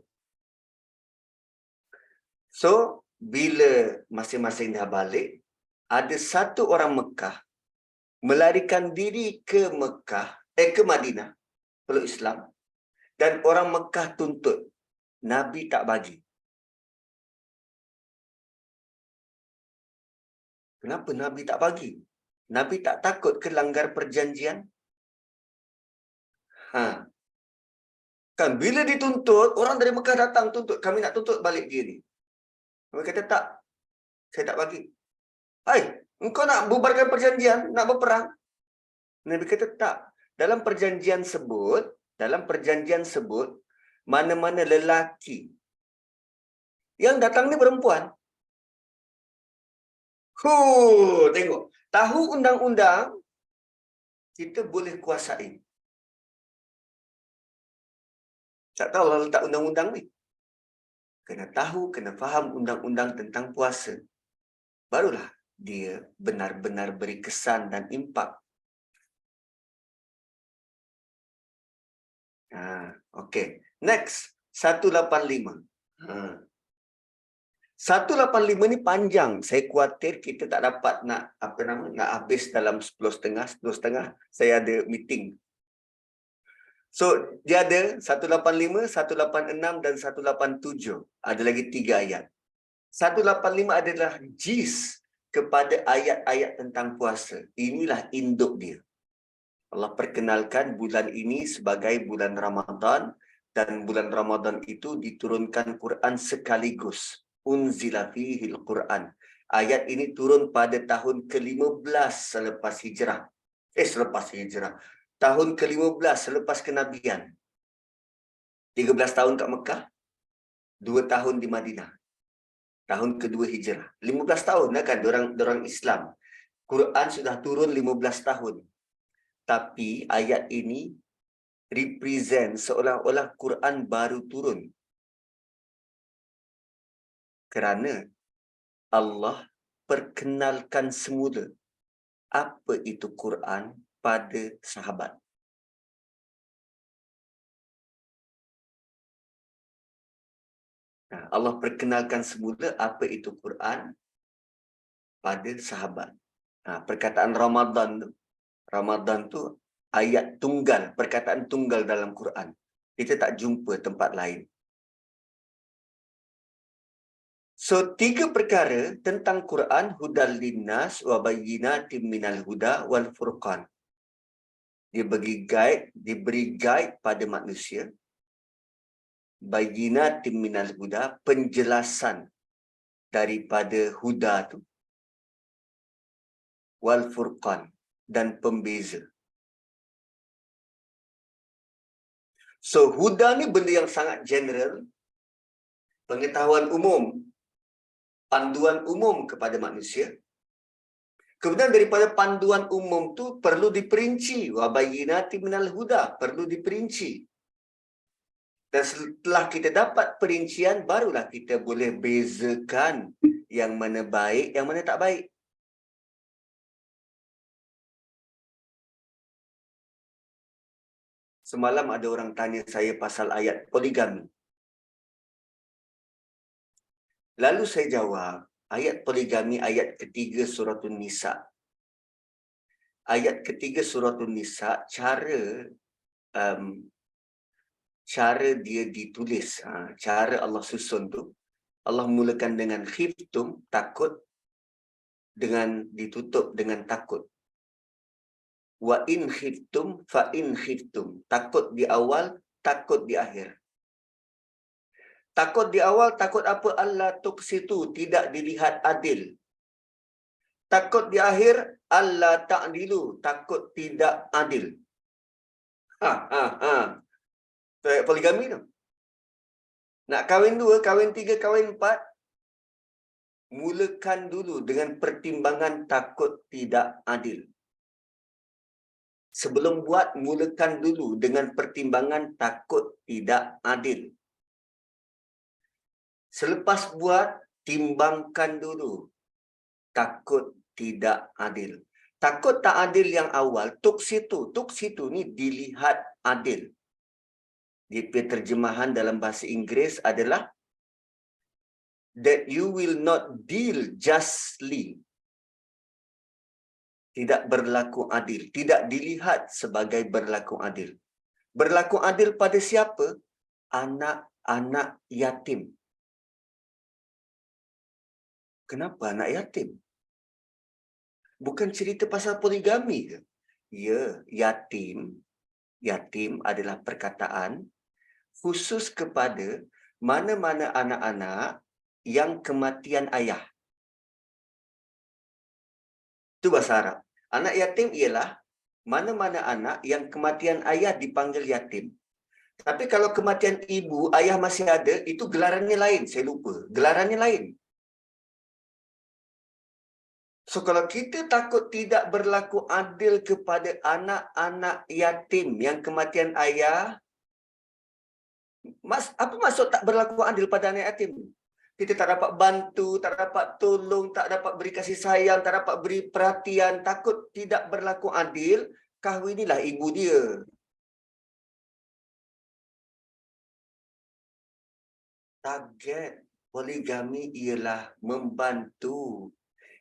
So, bila masing-masing dah balik, ada satu orang Mekah melarikan diri ke Madinah, peluk Islam, dan orang Mekah tuntut. Nabi tak bagi. Kenapa Nabi tak bagi? Nabi tak takut ke langgar perjanjian? Kan bila dituntut, orang dari Mekah datang tuntut, kami nak tuntut balik dia ni. Nabi kata tak, saya tak bagi. Hai, engkau nak bubarkan perjanjian, nak berperang? Nabi kata tak. Dalam perjanjian sebut, mana-mana lelaki yang datang ni perempuan. Tengok. Tahu undang-undang, kita boleh kuasai. Tak tahu lah letak undang-undang ni. Kena tahu, kena faham undang-undang tentang puasa. Barulah dia benar-benar beri kesan dan impak. Okey. Next. 185. 185 ni panjang. Saya khawatir kita tak dapat nak habis dalam 10.30. Saya ada meeting. So, dia ada 185, 186 dan 187. Ada lagi 3 ayat. 185 adalah jis kepada ayat-ayat tentang puasa. Inilah induk dia. Allah perkenalkan bulan ini sebagai bulan Ramadan, dan bulan Ramadan itu diturunkan Quran sekaligus. Unzila fihil Quran. Ayat ini turun pada tahun ke-15 selepas hijrah. Tahun ke-15 selepas kenabian. 13 tahun kat Mekah, 2 tahun di Madinah. Tahun kedua hijrah. 15 tahun kan dorang Islam. Quran sudah turun 15 tahun. Tapi ayat ini represent seolah-olah Quran baru turun. Kerana Allah perkenalkan semula apa itu Quran pada sahabat. Allah perkenalkan semula apa itu Quran pada sahabat. Perkataan Ramadan tu ayat tunggal, perkataan tunggal dalam Quran. Kita tak jumpa tempat lain. So, 3 perkara tentang Quran, hudal linnas wa bayyinatin minal huda wal furqan. Dia diberi guide pada manusia. Bayyinatin minal huda, penjelasan daripada huda tu. Wal furqan, dan pembeza. So, huda ni benda yang sangat general, pengetahuan umum, panduan umum kepada manusia. Kemudian daripada panduan umum tu perlu diperinci. Wa bayyinatin minal huda, perlu diperinci. Dan setelah kita dapat perincian, barulah kita boleh bezakan yang mana baik, yang mana tak baik. Semalam ada orang tanya saya pasal ayat poligami. Lalu saya jawab, ayat poligami ayat ketiga surah An-Nisa. Ayat ketiga surah An-Nisa, cara dia ditulis, cara Allah susun tu, Allah mulakan dengan khiftum, takut, dengan ditutup dengan takut. Wa in khiftum fa in khiftum. Takut di awal, takut di akhir. Takut di awal, takut apa? Allah tuqsitu, tidak dilihat adil. Takut di akhir, Allah ta'dilu, takut tidak adil. Poligami tu. Nak kahwin 2, kahwin 3, kahwin 4, mulakan dulu dengan pertimbangan takut tidak adil. Sebelum buat, mulakan dulu dengan pertimbangan takut tidak adil. Selepas buat, timbangkan dulu takut tidak adil. Takut tak adil yang awal, tuqsitu. Tuqsitu ni dilihat adil. DP terjemahan dalam bahasa Inggeris adalah that you will not deal justly. Tidak berlaku adil. Tidak dilihat sebagai berlaku adil. Berlaku adil pada siapa? Anak-anak yatim. Kenapa anak yatim? Bukan cerita pasal poligami ke? Ya, yatim. Yatim adalah perkataan khusus kepada mana-mana anak-anak yang kematian ayah. Itu bahasa Arab. Anak yatim ialah mana-mana anak yang kematian ayah dipanggil yatim. Tapi kalau kematian ibu, ayah masih ada, itu gelarannya lain. Saya lupa. Gelarannya lain. So, kalau kita takut tidak berlaku adil kepada anak-anak yatim yang kematian ayah, apa maksud tak berlaku adil pada anak yatim? Kita tak dapat bantu, tak dapat tolong, tak dapat beri kasih sayang, tak dapat beri perhatian, takut tidak berlaku adil, kahwinilah ibu dia. Target poligami ialah membantu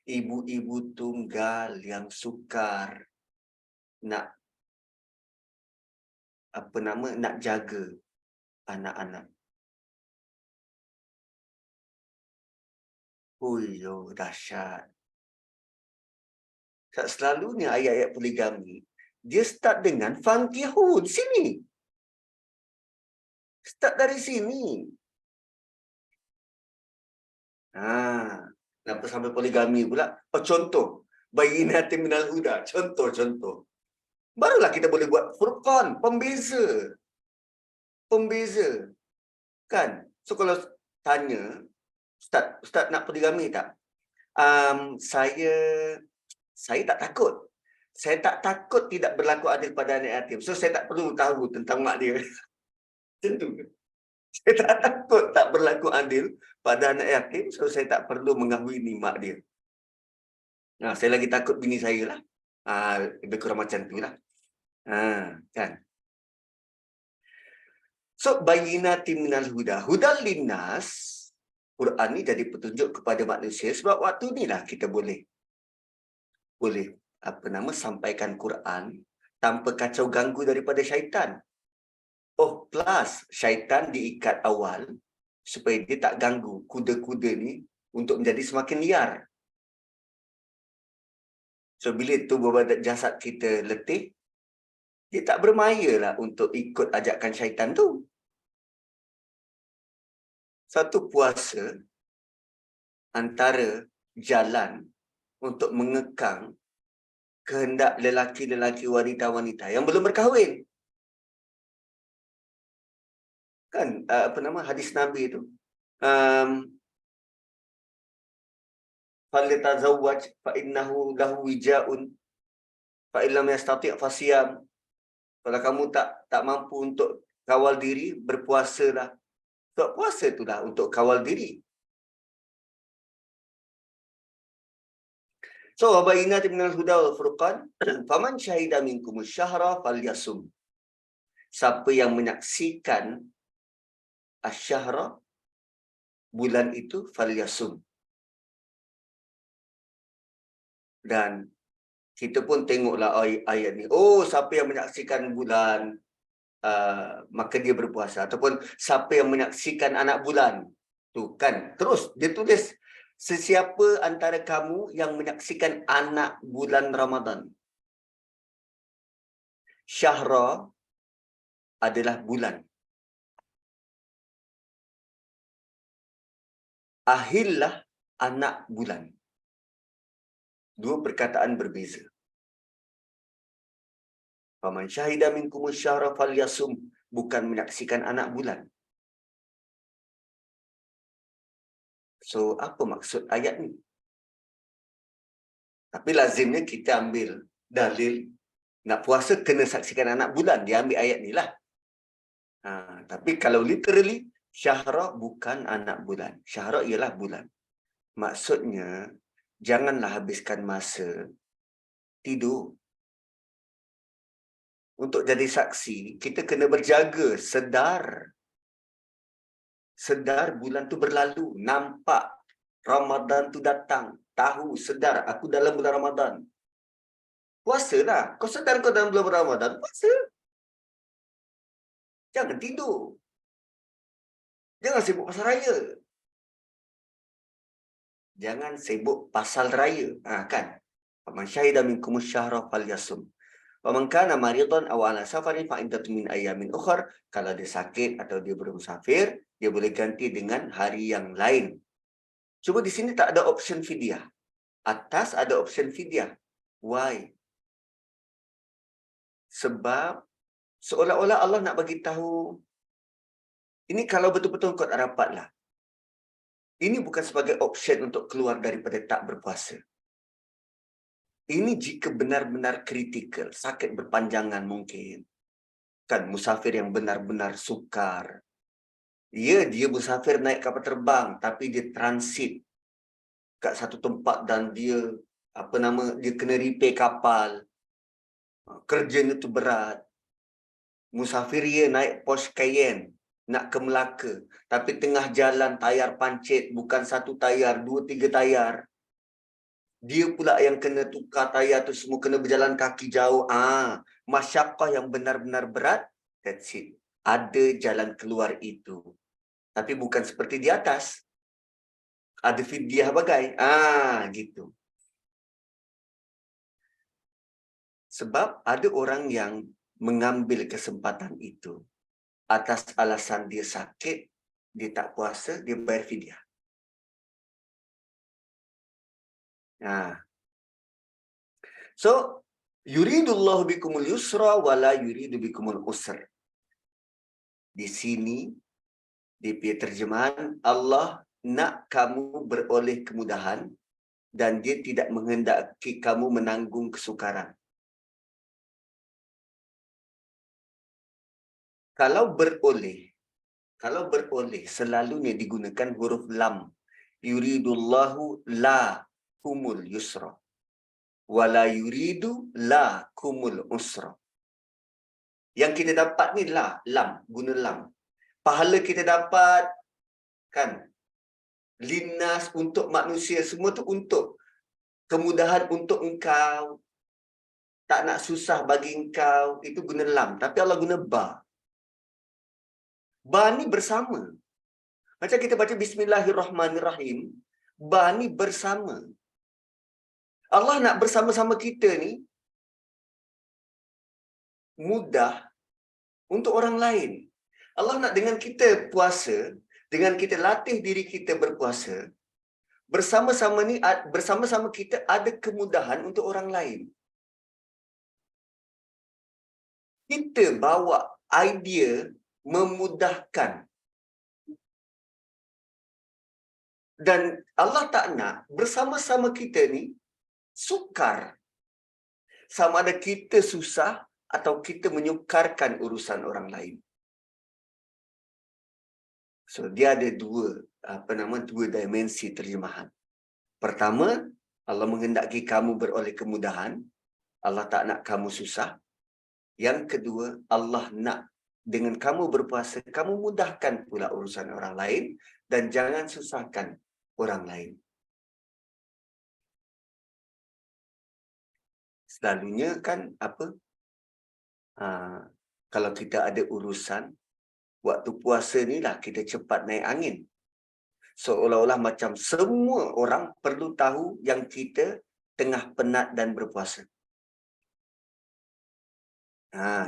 ibu-ibu tunggal yang sukar nak nak jaga anak-anak. Huyo, dahsyat. Selalunya ayat-ayat poligami dia start dengan fankihun sini. Start dari sini. Kenapa sampai poligami pula? Oh, contoh. Bayyinatin minal huda. Contoh. Barulah kita boleh buat furqan. Pembeza. Kan? So, kalau tanya, Ustaz nak poligami tak? Saya tak takut. Saya tak takut tidak berlaku adil pada anak yatim. So, saya tak perlu tahu tentang mak dia. Tentu. Saya tak takut tak berlaku adil pada anak yatim, so saya tak perlu mengahwini mak dia. Saya lagi takut bini saya lah. Lebih kurang macam tu lah. Kan? So, bayyinatin minal huda. Hudal linnas, Quran ni jadi petunjuk kepada manusia sebab waktu ni lah kita boleh sampaikan Quran tanpa kacau ganggu daripada syaitan. Oh, plus syaitan diikat awal supaya dia tak ganggu kuda-kuda ni untuk menjadi semakin liar. So, bila tubuh badan jasad kita letih, dia tak bermaya lah untuk ikut ajakan syaitan tu. Satu puasa antara jalan untuk mengekang kehendak lelaki-lelaki, wanita-wanita yang belum berkahwin. Kan hadis Nabi tu. Falyatazawwaj fa innahu lahu wija'un fa illam yastati' fasiyam. Kalau kamu tak mampu untuk kawal diri, berpuasalah. Sebab puasa itulah untuk kawal diri. So, bayyinatin minal huda wal furqan, faman syahida minkumus syahra falyasum. Siapa yang menyaksikan asyahra, bulan itu, falyasum. Dan kita pun tengoklah ayat ni. Oh, siapa yang menyaksikan bulan, maka dia berpuasa. Ataupun siapa yang menyaksikan anak bulan. Tu kan. Terus dia tulis, sesiapa antara kamu yang menyaksikan anak bulan Ramadan. syahra adalah bulan. Ahillah anak bulan. Dua perkataan berbeza. Faman syahida minkum syahra falyasum, bukan menyaksikan anak bulan. So, apa maksud ayat ni? Tapi lazimnya kita ambil dalil nak puasa kena saksikan anak bulan, dia ambil ayat ni lah. Tapi kalau literally, syahra bukan anak bulan. Syahra ialah bulan. Maksudnya, janganlah habiskan masa tidur. Untuk jadi saksi, kita kena berjaga, sedar. Sedar bulan tu berlalu, nampak Ramadan tu datang, tahu, sedar, aku dalam bulan Ramadan. Puasa lah. Kau sedar kau dalam bulan Ramadan, puasa. Jangan tidur. Jangan sibuk pasal raya. Jangan sibuk pasal raya. Kan? Faman syahida minkum syahra falyasum. Wa man kana maridan aw ala safarin fa iddatun min ayamin ukhra. Kalau dia sakit atau dia bermusafir, dia boleh ganti dengan hari yang lain. Cuma di sini tak ada option fidyah. Atas ada option fidyah. Why? Sebab seolah-olah Allah nak bagi tahu, ini kalau betul-betul kau tak rapat lah. Ini bukan sebagai option untuk keluar daripada tak berpuasa. Ini jika benar-benar kritikal, sakit berpanjangan mungkin. Kan musafir yang benar-benar sukar. Ya, dia musafir naik kapal terbang, tapi dia transit kat satu tempat dan dia, dia kena repair kapal. Kerjanya tu berat. Musafir dia naik Porsche Cayenne nak ke Melaka, tapi tengah jalan tayar pancit, bukan satu tayar, 2-3 tayar. Dia pula yang kena tukar tayar tu semua, kena berjalan kaki jauh. Masyaqqah yang benar-benar berat. That's it. Ada jalan keluar itu. Tapi bukan seperti di atas. Ada fidyah bagai. Gitu. Sebab ada orang yang mengambil kesempatan itu. Atas alasan dia sakit, dia tak puasa, dia bayar fidyah. So, yuridullahu bikumul yusra wala yuridu bikumul usr. Di sini, di terjemahan, Allah nak kamu beroleh kemudahan dan dia tidak menghendaki kamu menanggung kesukaran. Kalau beroleh selalunya digunakan huruf lam. Yuridullahu la kumul yusra wala yuridu la kumul usra. Yang kita dapat ni lam, guna lam. Pahala kita dapat kan, linnas untuk manusia, semua tu untuk kemudahan untuk engkau, tak nak susah bagi engkau, itu guna lam. Tapi Allah guna ba. Ba ni bersama. Macam kita baca Bismillahirrahmanirrahim, ba ni bersama. Allah nak bersama-sama kita ni mudah untuk orang lain. Allah nak dengan kita puasa, dengan kita latih diri kita berpuasa, bersama-sama kita ada kemudahan untuk orang lain. Kita bawa idea memudahkan. Dan Allah tak nak bersama-sama kita ni sukar. Sama ada kita susah atau kita menyukarkan urusan orang lain. So dia ada dua dimensi terjemahan. Pertama, Allah menghendaki kamu beroleh kemudahan. Allah tak nak kamu susah. Yang kedua, Allah nak dengan kamu berpuasa, kamu mudahkan pula urusan orang lain dan jangan susahkan orang lain. Selalunya kan kalau kita ada urusan, waktu puasa ni lah kita cepat naik angin. Seolah-olah macam semua orang perlu tahu yang kita tengah penat dan berpuasa.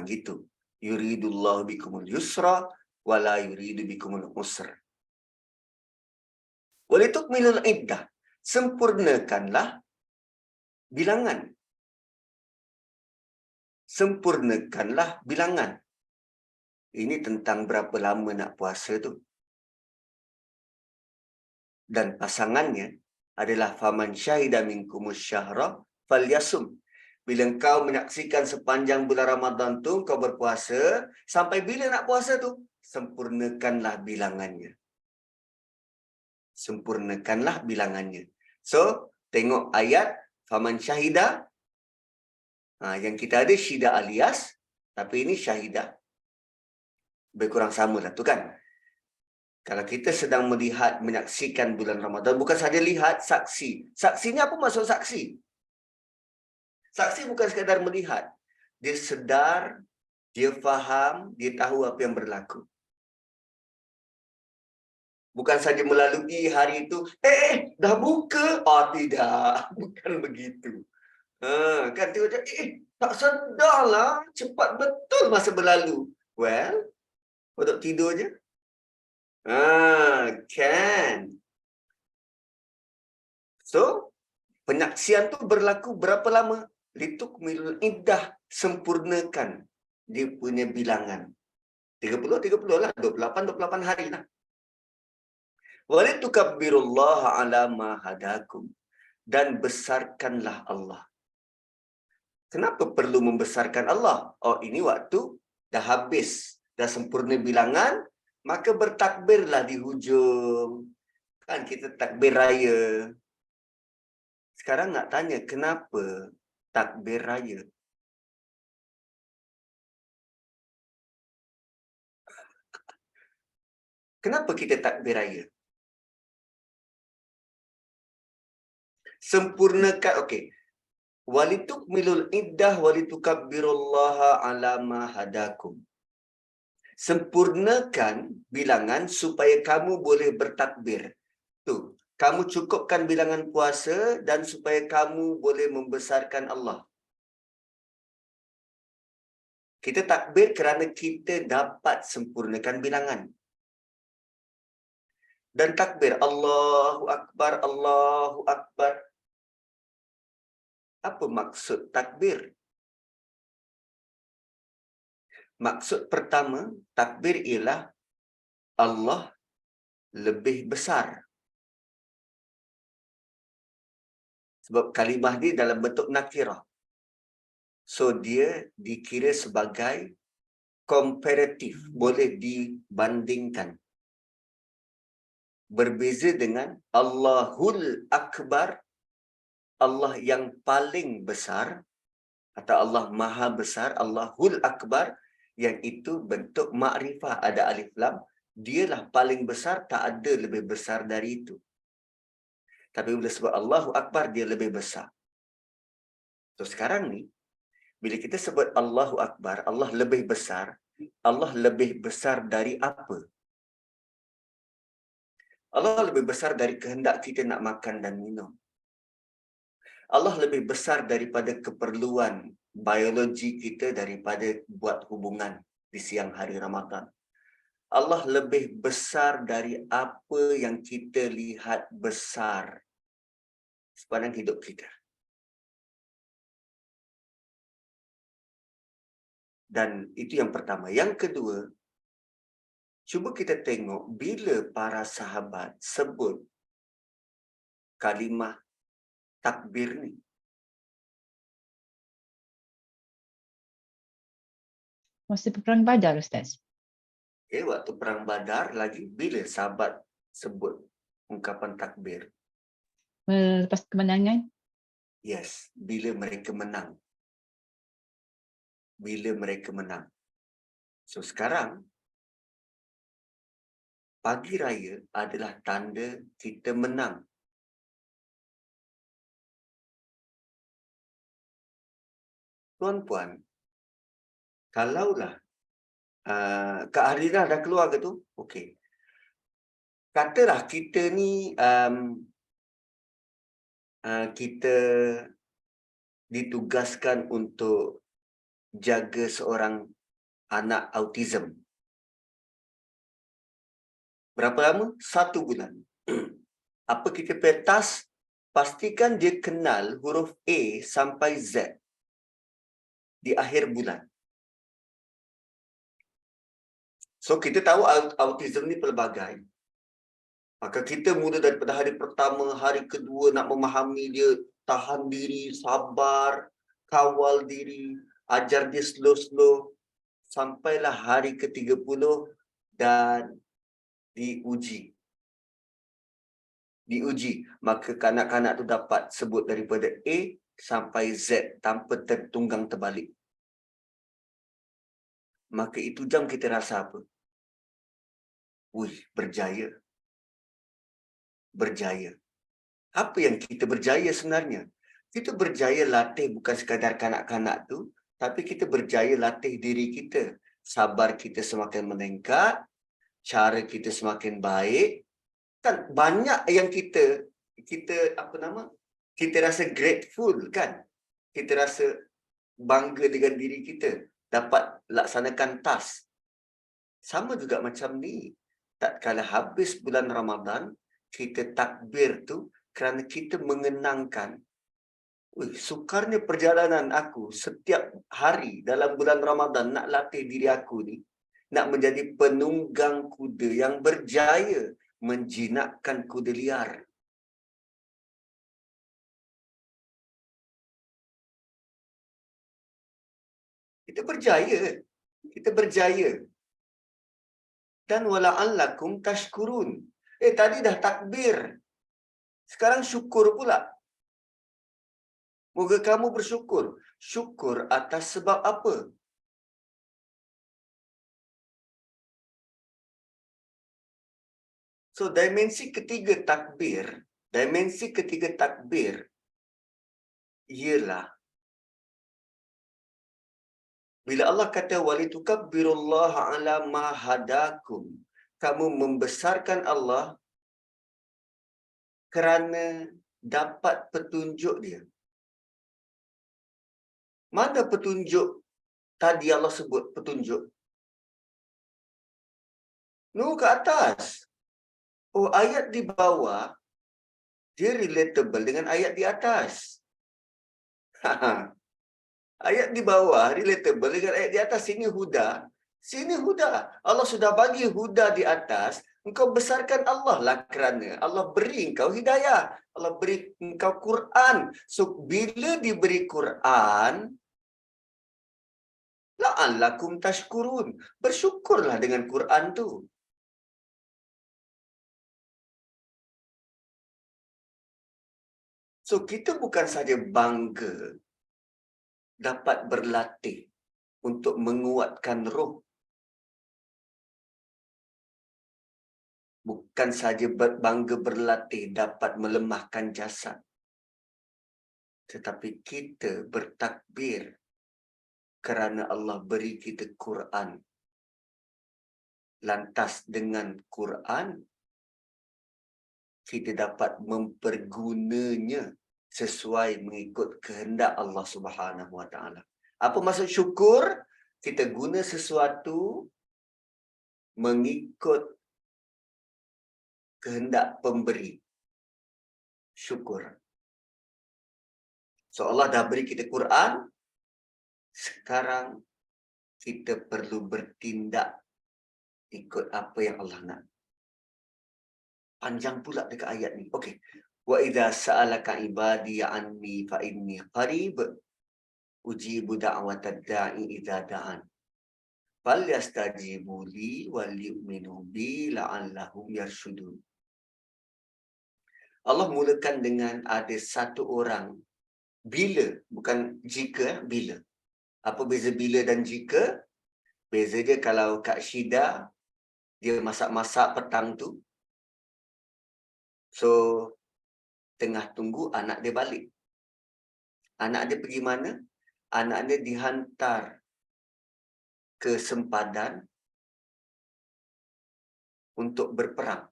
Gitu. Yuridullahu bikumul yusra wala yuridu bikumul usra. Walitukmilul iddah. Sempurnakanlah bilangan. Sempurnakanlah bilangan. Ini tentang berapa lama nak puasa tu. Dan pasangannya adalah faman syahida minkumus syahra falyasum. Bila kau menyaksikan sepanjang bulan Ramadan tu kau berpuasa, sampai bila nak puasa tu? Sempurnakanlah bilangannya. Sempurnakanlah bilangannya. So, tengok ayat faman syahida. Yang kita ada syida alias, tapi ini syahida. Lebih kurang sama lah tu kan. Kalau kita sedang melihat, menyaksikan bulan Ramadan, bukan saja lihat, saksi. Saksinya apa maksud saksi? Saksi bukan sekadar melihat. Dia sedar, dia faham, dia tahu apa yang berlaku. Bukan saja melalui hari itu, dah buka. Tidak. Bukan begitu. Kan dia macam, tak sedarlah. Cepat betul masa berlalu. Well, duduk tidur je. Kan. So, penyaksian tu berlaku berapa lama? Litukmilul iddah, sempurnakan dia punya bilangan. 30 lah, 28 hari lah. Walitukabbirullaha ala ma hadakum, dan besarkanlah Allah. Kenapa perlu membesarkan Allah? Ini waktu dah habis, dah sempurna bilangan, maka bertakbirlah di hujung. Kan kita takbir raya. Sekarang nak tanya, kenapa takbir raya? Kenapa kita takbir raya? Sempurnakan, okey. Walitukmilul iddah walitukabbirullaha ala ma hadakum. Sempurnakan bilangan supaya kamu boleh bertakbir. Tu, kamu cukupkan bilangan puasa dan supaya kamu boleh membesarkan Allah. Kita takbir kerana kita dapat sempurnakan bilangan. Dan takbir Allahu Akbar, Allahu Akbar. Apa maksud takbir? Maksud pertama, takbir ialah Allah lebih besar. Sebab kalimah dia dalam bentuk nakirah. So, dia dikira sebagai komparatif. Boleh dibandingkan. Berbeza dengan Allahul Akbar, Allah yang paling besar, atau Allah Maha Besar, Allahul Akbar, yang itu bentuk makrifah, ada alif lam, dialah paling besar, tak ada lebih besar dari itu. Tapi bila sebut Allahu Akbar, dia lebih besar. So sekarang ni, bila kita sebut Allahu Akbar, Allah lebih besar, Allah lebih besar dari apa? Allah lebih besar dari kehendak kita nak makan dan minum. Allah lebih besar daripada keperluan biologi kita daripada buat hubungan di siang hari Ramadan. Allah lebih besar dari apa yang kita lihat besar sepanjang hidup kita. Dan itu yang pertama. Yang kedua, cuba kita tengok bila para sahabat sebut kalimah takbir ni. Masa perang Badar, Ustaz. Waktu perang Badar lagi, bila sahabat sebut ungkapan takbir? Lepas kemenangan? Yes, bila mereka menang. Bila mereka menang. So sekarang, pagi raya adalah tanda kita menang. Tuan-puan, kalaulah Kak Harinah dah keluar ke tu? Okey. Katalah kita ni kita ditugaskan untuk jaga seorang anak autism. Berapa lama? 1 bulan. Apa kita punya task? Pastikan dia kenal huruf A sampai Z di akhir bulan. So, kita tahu autism ni pelbagai. Maka kita mula daripada hari pertama, hari kedua nak memahami dia, tahan diri, sabar, kawal diri, ajar dia slow-slow. Sampailah hari ke-30 dan diuji. Maka kanak-kanak tu dapat sebut daripada A sampai Z tanpa tertunggang terbalik. Maka itu jam kita rasa apa? Berjaya. Berjaya. Apa yang kita berjaya sebenarnya? Kita berjaya latih bukan sekadar kanak-kanak tu, tapi kita berjaya latih diri kita. Sabar kita semakin meningkat, cara kita semakin baik. Kan banyak yang kita rasa grateful kan? Kita rasa bangga dengan diri kita dapat laksanakan task. Sama juga macam ni. Tak kala habis bulan Ramadan, kita takbir tu kerana kita mengenangkan sukarnya perjalanan aku setiap hari dalam bulan Ramadan nak latih diri aku ni, nak menjadi penunggang kuda yang berjaya menjinakkan kuda liar. Kita berjaya. Kita berjaya. Dan wala'allakum tashkurun. Tadi dah takbir. Sekarang syukur pula. Moga kamu bersyukur. Syukur atas sebab apa? So, dimensi ketiga takbir ialah bila Allah kata walitukabbirullaha ala ma hadakum, kamu membesarkan Allah kerana dapat petunjuk dia. Mana petunjuk tadi Allah sebut petunjuk? Ke atas. Ayat di bawah dia relatable dengan ayat di atas. Ayat di bawah relatable dengan ayat di atas. Sini huda. Sini huda. Allah sudah bagi huda di atas. Engkau besarkan Allah lah kerana Allah beri engkau hidayah. Allah beri engkau Quran. So, bila diberi Quran, la'allakum tashkurun. Bersyukurlah dengan Quran tu. So, kita bukan saja bangga dapat berlatih untuk menguatkan roh. Bukan saja bangga berlatih dapat melemahkan jasad. Tetapi kita bertakbir kerana Allah beri kita Quran. Lantas dengan Quran, kita dapat mempergunanya sesuai mengikut kehendak Allah Subhanahu Wa Taala. Apa maksud syukur? Kita guna sesuatu mengikut kehendak pemberi. Syukur. So Allah dah beri kita Quran. Sekarang kita perlu bertindak ikut apa yang Allah nak. Panjang pula dekat ayat ni. Okey. Wa idza sa'alaka ibadi anni fa inni qarib ujibu da'watad da'i idza da'an. Falyastajibu li wal yu'minu bi la'allahum yarshudun. Allah mulakan dengan ada satu orang. Bila, bukan jika, bila. Apa beza bila dan jika? Beza dia kalau Kak Syida, dia masak-masak petang tu. So, tengah tunggu anak dia balik. Anak dia pergi mana? Anak dia dihantar ke sempadan untuk berperang.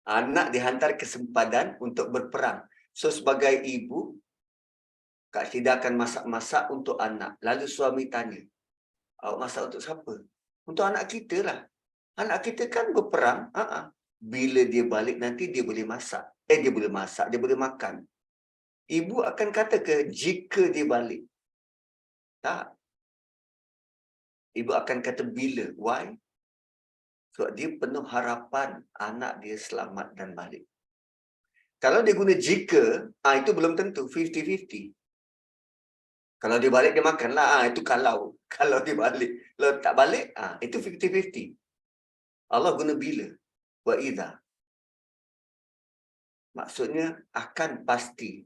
Anak dihantar ke sempadan untuk berperang. So, sebagai ibu, Kak Syida akan masak-masak untuk anak. Lalu suami tanya, awak masak untuk siapa? Untuk anak kita lah. Anak kita kan berperang. Bila dia balik nanti dia boleh masak. Dia boleh masak, dia boleh makan. Ibu akan kata ke jika dia balik? Tak. Ibu akan kata bila. Why? Sebab dia penuh harapan anak dia selamat dan balik. Kalau dia guna jika, itu belum tentu 50-50. Kalau dia balik dia makanlah, itu kalau. Kalau dia balik. Kalau tak balik, itu 50-50. Allah guna bila. Wa idza. Maksudnya akan pasti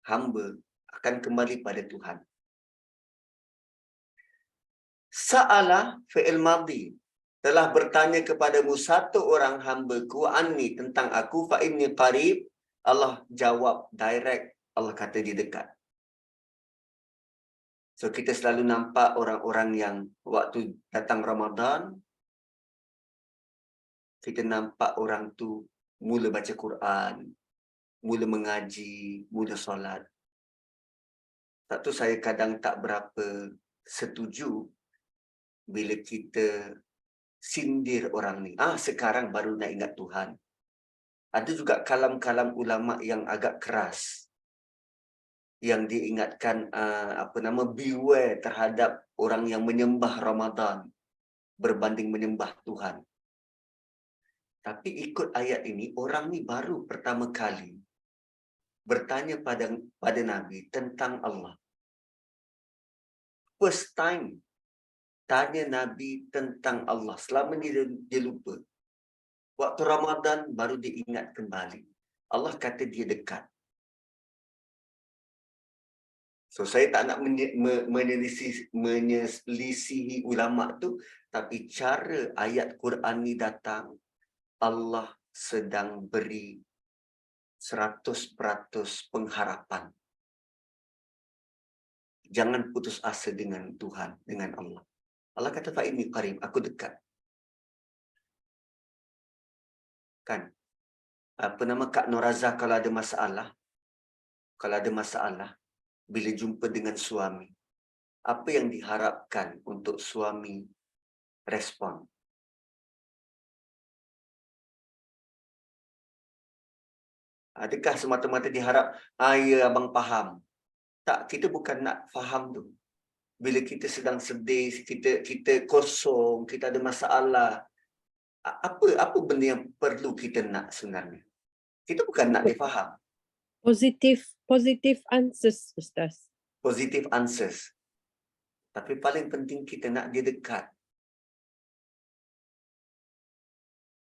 hamba akan kembali pada Tuhan. Sa'ala fi'il madhi. Telah bertanya kepadamu satu orang hamba-Ku anni tentang aku fa inni qarib. Allah jawab direct. Allah kata dia dekat. So kita selalu nampak orang-orang yang waktu datang Ramadan, kita nampak orang tu mula baca Quran, mula mengaji, mula solat. Satu saya kadang tak berapa setuju bila kita sindir orang ni. Sekarang baru nak ingat Tuhan. Ada juga kalam-kalam ulama yang agak keras. Yang diingatkan beware terhadap orang yang menyembah Ramadan berbanding menyembah Tuhan. Tapi ikut ayat ini, orang ni baru pertama kali bertanya pada Nabi tentang Allah. First time tanya Nabi tentang Allah. Selama ni dia lupa. Waktu Ramadan baru diingat kembali. Allah kata dia dekat. So saya tak nak menyelisihi ulama tu, tapi cara ayat Quran ni datang, Allah sedang beri 100% pengharapan. Jangan putus asa dengan Tuhan, dengan Allah. Allah kata, fa inni qarib, aku dekat. Kan? Kak Noraza kalau ada masalah, bila jumpa dengan suami, apa yang diharapkan untuk suami respon? Adakah semata-mata diharap, ya abang faham? Tak, kita bukan nak faham tu. Bila kita sedang sedih, kita kosong, kita ada masalah, apa benda yang perlu kita nak sebenarnya? Kita bukan nak dia faham. Positive answers, Ustaz. Positive answers. Tapi paling penting kita nak dia dekat.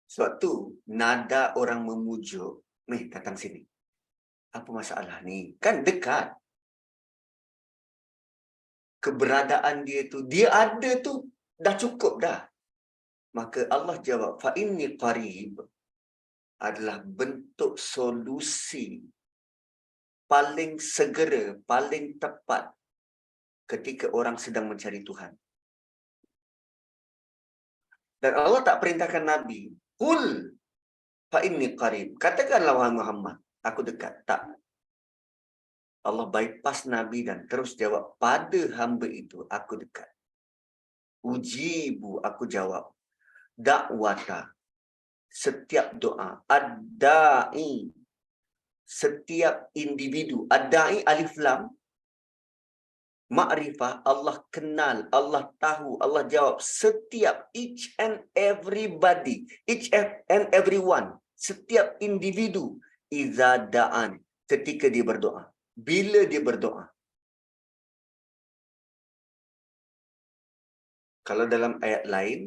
Sebab tu, nada orang memujuk, datang sini. Apa masalah ni? Kan dekat. Keberadaan dia tu, dia ada tu, dah cukup dah. Maka Allah jawab, fa inni qarib adalah bentuk solusi paling segera, paling tepat ketika orang sedang mencari Tuhan. Dan Allah tak perintahkan Nabi, qul fa inni qarib. Katakanlah wahai Muhammad, aku dekat. Tak. Allah bypass Nabi dan terus jawab, pada hamba itu aku dekat. Ujibu, aku jawab. Da'wata, setiap doa. Ad-da'i, setiap individu. Ad-da'i alif lam. Ma'rifah, Allah kenal, Allah tahu, Allah jawab. Setiap, each and everybody, each and everyone, setiap individu. Iza da'an, ketika dia berdoa. Bila dia berdoa. Kalau dalam ayat lain,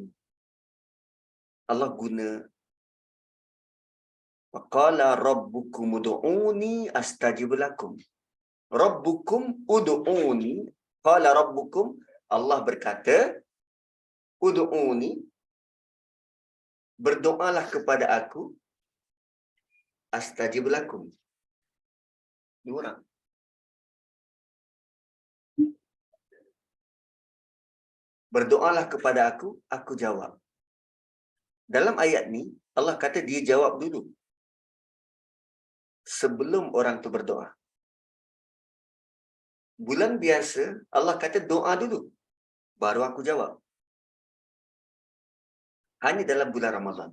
Allah guna waqala rabbukum ud'uni astajib lakum. Rabbukum ud'uni, qala rabbukum, Allah berkata, ud'uni, berdoalah kepada aku, astajib lakum. Dua orang. Berdoalah kepada aku jawab. Dalam ayat ni, Allah kata dia jawab dulu. Sebelum orang tu berdoa. Bulan biasa, Allah kata doa dulu. Baru aku jawab. Hanya dalam bulan Ramadan.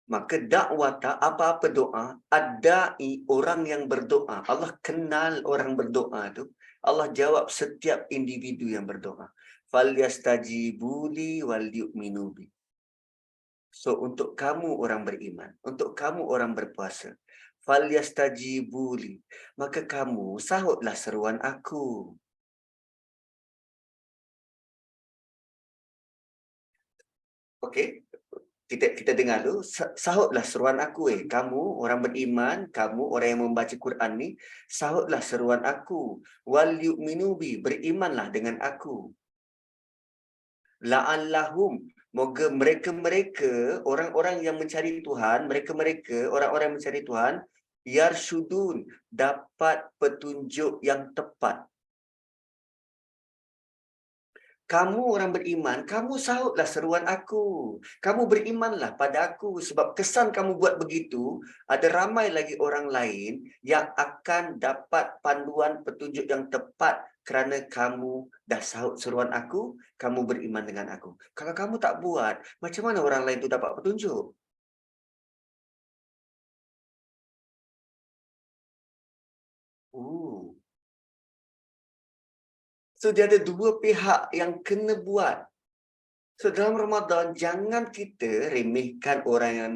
Maka dakwata, apa-apa doa, adai orang yang berdoa. Allah kenal orang berdoa tu. Allah jawab setiap individu yang berdoa. Falyastajibuli wal yu'minu bi. So, untuk kamu orang beriman, untuk kamu orang berpuasa, falyastajibuli, maka kamu sahutlah seruan aku. Okey? Kita dengar dulu, sahutlah seruan aku. Kamu orang beriman, kamu orang yang membaca Quran ni, sahutlah seruan aku. Wal yu'minu bi, berimanlah dengan aku. La'allahum, moga mereka-mereka, orang-orang yang mencari Tuhan, mereka-mereka, orang-orang yang mencari Tuhan, yarsyudun, dapat petunjuk yang tepat. Kamu orang beriman, kamu sahutlah seruan aku. Kamu berimanlah pada aku. Sebab kesan kamu buat begitu, ada ramai lagi orang lain yang akan dapat panduan petunjuk yang tepat kerana kamu dah sahut seruan aku, kamu beriman dengan aku. Kalau kamu tak buat, macam mana orang lain tu dapat petunjuk? So, dia ada dua pihak yang kena buat. So, dalam Ramadan, jangan kita remehkan orang yang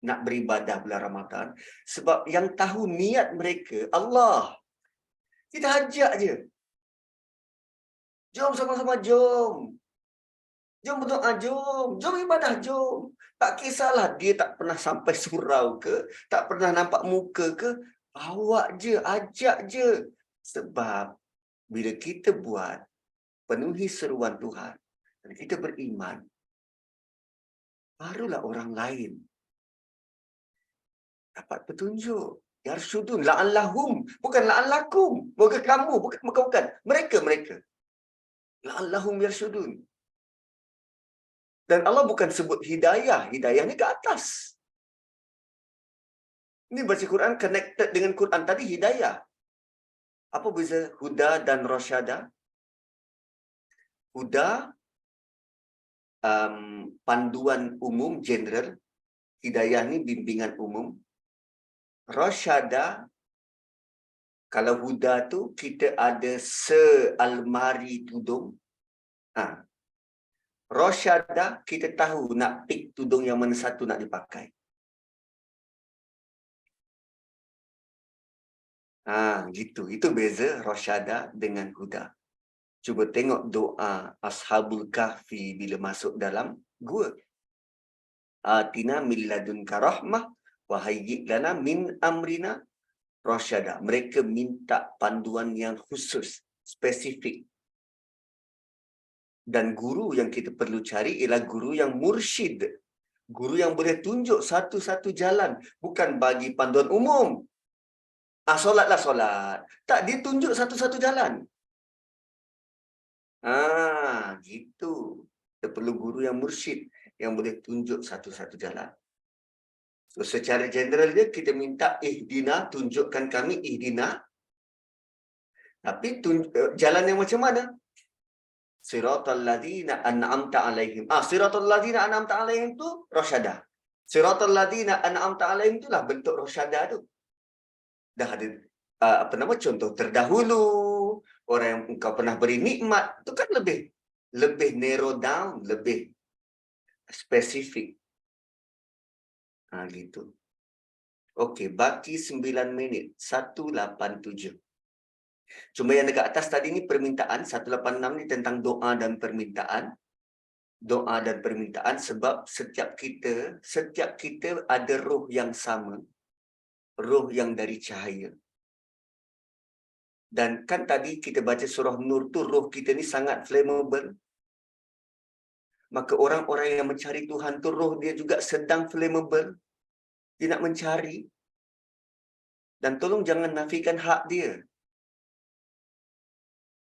nak beribadah bulan Ramadan. Sebab yang tahu niat mereka, Allah. Kita ajak je. Jom sama-sama, jom. Jom berdoa, jom. Jom ibadah, jom. Tak kisahlah dia tak pernah sampai surau ke, tak pernah nampak muka ke, bawa je, ajak je. Sebab bila kita buat, penuhi seruan Tuhan, dan kita beriman, barulah orang lain dapat petunjuk. Yarsyudun, la'allahum, bukan la'allakum. Moga kamu, bukan. Mereka. La'allahum yarsyudun. Dan Allah bukan sebut hidayah. Hidayah ni ke atas. Ini baca Quran connected dengan Quran tadi, hidayah. Apa beza huda dan rasyada? Huda, panduan umum, general. Hidayah ni bimbingan umum. Rasyada, kalau huda tu kita ada sealmari tudung. Rasyada kita tahu nak pick tudung yang mana satu nak dipakai. Gitu. Itu beza rasyada dengan huda. Cuba tengok doa Ashabul Kahfi bila masuk dalam gua. Atina min ladunka rahmah wa hayyi' lana min amrina rasyada. Mereka minta panduan yang khusus, spesifik. Dan guru yang kita perlu cari ialah guru yang mursyid. Guru yang boleh tunjuk satu-satu jalan. Bukan bagi panduan umum. Solatlah solat. Tak, dia tunjuk satu-satu jalan. Gitu. Kita perlu guru yang mursyid, yang boleh tunjuk satu-satu jalan. So, secara general dia, kita minta ihdina, tunjukkan kami ihdina. Tapi jalan yang macam mana? Siratal ladzina an'amta alaihim. Siratal ladzina an'amta alaihim tu rasyada. Siratal ladzina an'amta alaihim itulah bentuk rasyada tu. Dah ada contoh terdahulu, orang yang engkau pernah beri nikmat, itu kan lebih narrow down, lebih spesifik. Gitu. Okey, baki 9 minit. 187. Cuma yang dekat atas tadi ni permintaan, 186 ni tentang doa dan permintaan. Doa dan permintaan sebab setiap kita ada roh yang sama. Roh yang dari cahaya. Dan kan tadi kita baca surah Nur tu, roh kita ni sangat flammable. Maka orang-orang yang mencari Tuhan tu, roh dia juga sedang flammable. Dia nak mencari. Dan tolong jangan nafikan hak dia.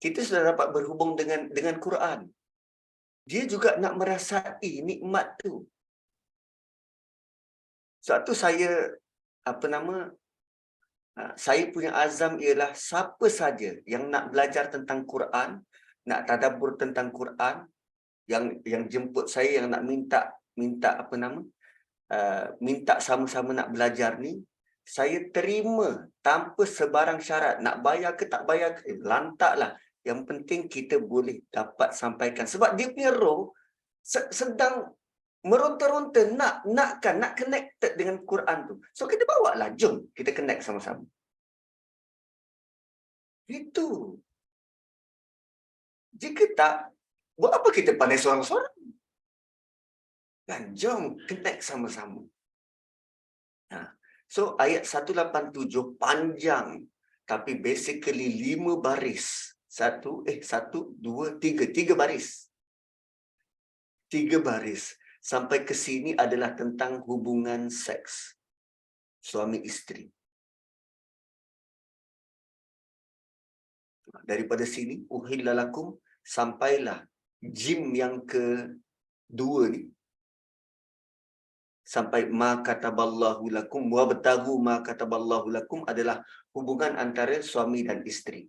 Kita sudah dapat berhubung dengan Quran. Dia juga nak merasai nikmat tu. Suatu saya Saya punya azam ialah siapa saja yang nak belajar tentang Quran, nak tadabbur tentang Quran, yang jemput saya, yang nak minta apa nama? Minta sama-sama nak belajar ni, saya terima tanpa sebarang syarat. Nak bayar ke tak bayar ke, lantaklah. Yang penting kita boleh dapat sampaikan. Sebab dia punya roh sedang meronta-ronta nak connected dengan Quran tu. So kita bawa lah, jom kita connect sama-sama. Itu. Jika tak, buat apa kita pandai seorang-seorang? Dan jom connect sama-sama. So ayat 187 panjang, tapi basically 5 baris. 3 baris. 3 baris. Sampai ke sini adalah tentang hubungan seks suami isteri. Daripada sini, uhilla lakum, sampailah jim yang kedua ni. Sampai ma kataballahu lakum wa batagu ma kataballahu lakum adalah hubungan antara suami dan isteri.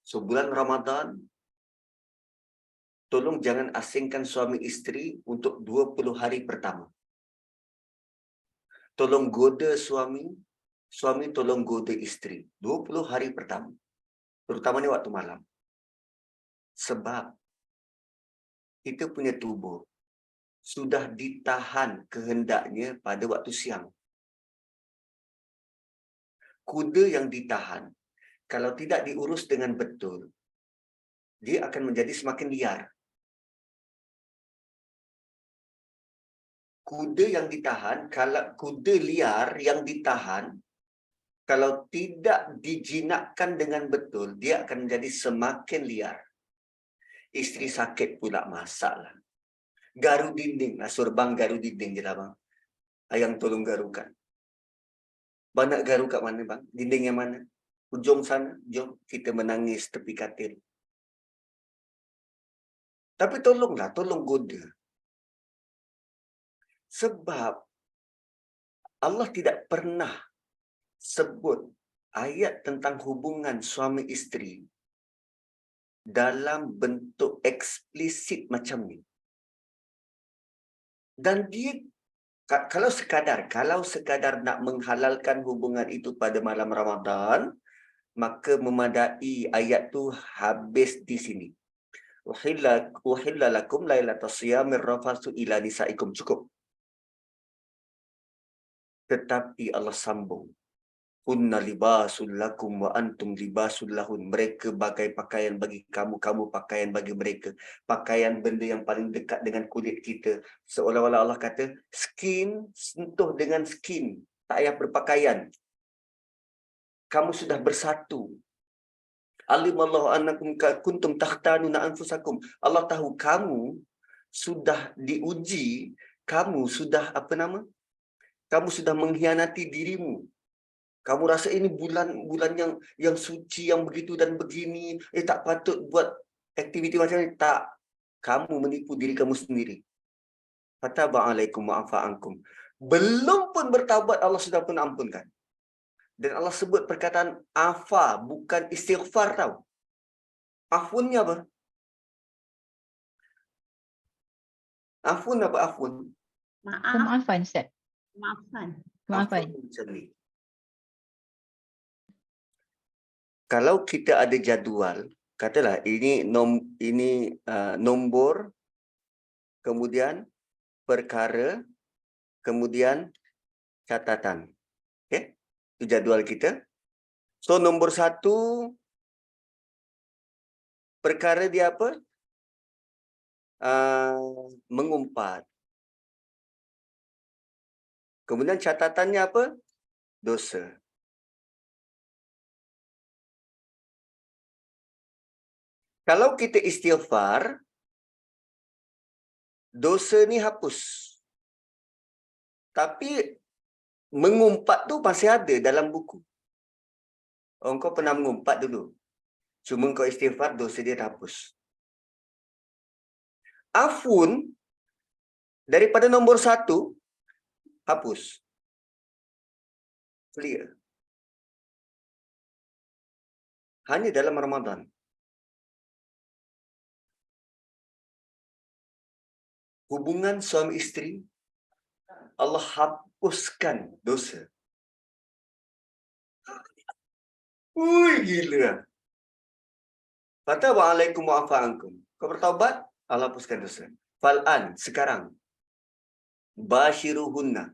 So bulan Ramadan, tolong jangan asingkan suami isteri untuk 20 hari pertama. Tolong goda suami, suami tolong goda isteri 20 hari pertama. Terutamanya waktu malam. Sebab kita punya tubuh sudah ditahan kehendaknya pada waktu siang. Kuda yang ditahan, kalau tidak diurus dengan betul, dia akan menjadi semakin liar. Kuda yang ditahan, kalau kuda liar yang ditahan, kalau tidak dijinakkan dengan betul, dia akan menjadi semakin liar. Isteri sakit pula, masalah. Garu dinding lah, suruh bang garu dinding je lah bang. Ayang tolong garukan. Bang nak garu kat mana bang? Dinding yang mana? Ujung sana, jom kita menangis tepi katil. Tapi tolonglah, tolong goda. Sebab Allah tidak pernah sebut ayat tentang hubungan suami isteri dalam bentuk eksplisit macam ni. Dan dia kalau sekadar nak menghalalkan hubungan itu pada malam Ramadan, maka memadai ayat tu habis di sini. Uhilla lakum lailatas siyamir rafathu ila nisaikum, cukup. Tetapi Allah sambung, kunna libasul lakum wa antum libasul lahun. Mereka bagai pakaian bagi kamu, kamu pakaian bagi mereka. Pakaian benda yang paling dekat dengan kulit kita. Seolah-olah Allah kata, skin sentuh dengan skin, tak payah berpakaian. Kamu sudah bersatu. Alimallahu annakum kuntum takhtanuna anfusakum. Allah tahu kamu sudah diuji, kamu sudah kamu sudah mengkhianati dirimu. Kamu rasa ini bulan yang suci, yang begitu dan begini. Tak patut buat aktiviti macam ni. Tak. Kamu menipu diri kamu sendiri. Fataba alaikum wa'afa ankum. Belum pun bertaubat, Allah sudah pun ampunkan. Dan Allah sebut perkataan afa, bukan istighfar tau. Afunnya apa? Afun apa afun? Maaf, Kemaafan, Ustaz. maafkan. Kemaafan. Afun macam ni. Kalau kita ada jadual, katalah ini nombor, kemudian perkara, kemudian catatan. Okey? Itu jadual kita. So nombor 1, perkara dia apa? Mengumpat. Kemudian catatannya apa? Dosa. Kalau kita istighfar, dosa ni hapus. Tapi mengumpat tu masih ada dalam buku. Oh, kau pernah mengumpat dulu. Cuma kau istighfar, dosa dia hapus. Afun, daripada nombor 1, hapus. Clear. Hanya dalam Ramadan. Hubungan suami isteri, Allah hapuskan dosa. Ui, gila. Fataba alaikum wa'afa'ankum. Kau bertaubat, Allah hapuskan dosa. Fal'an, sekarang. Bashiruhunna.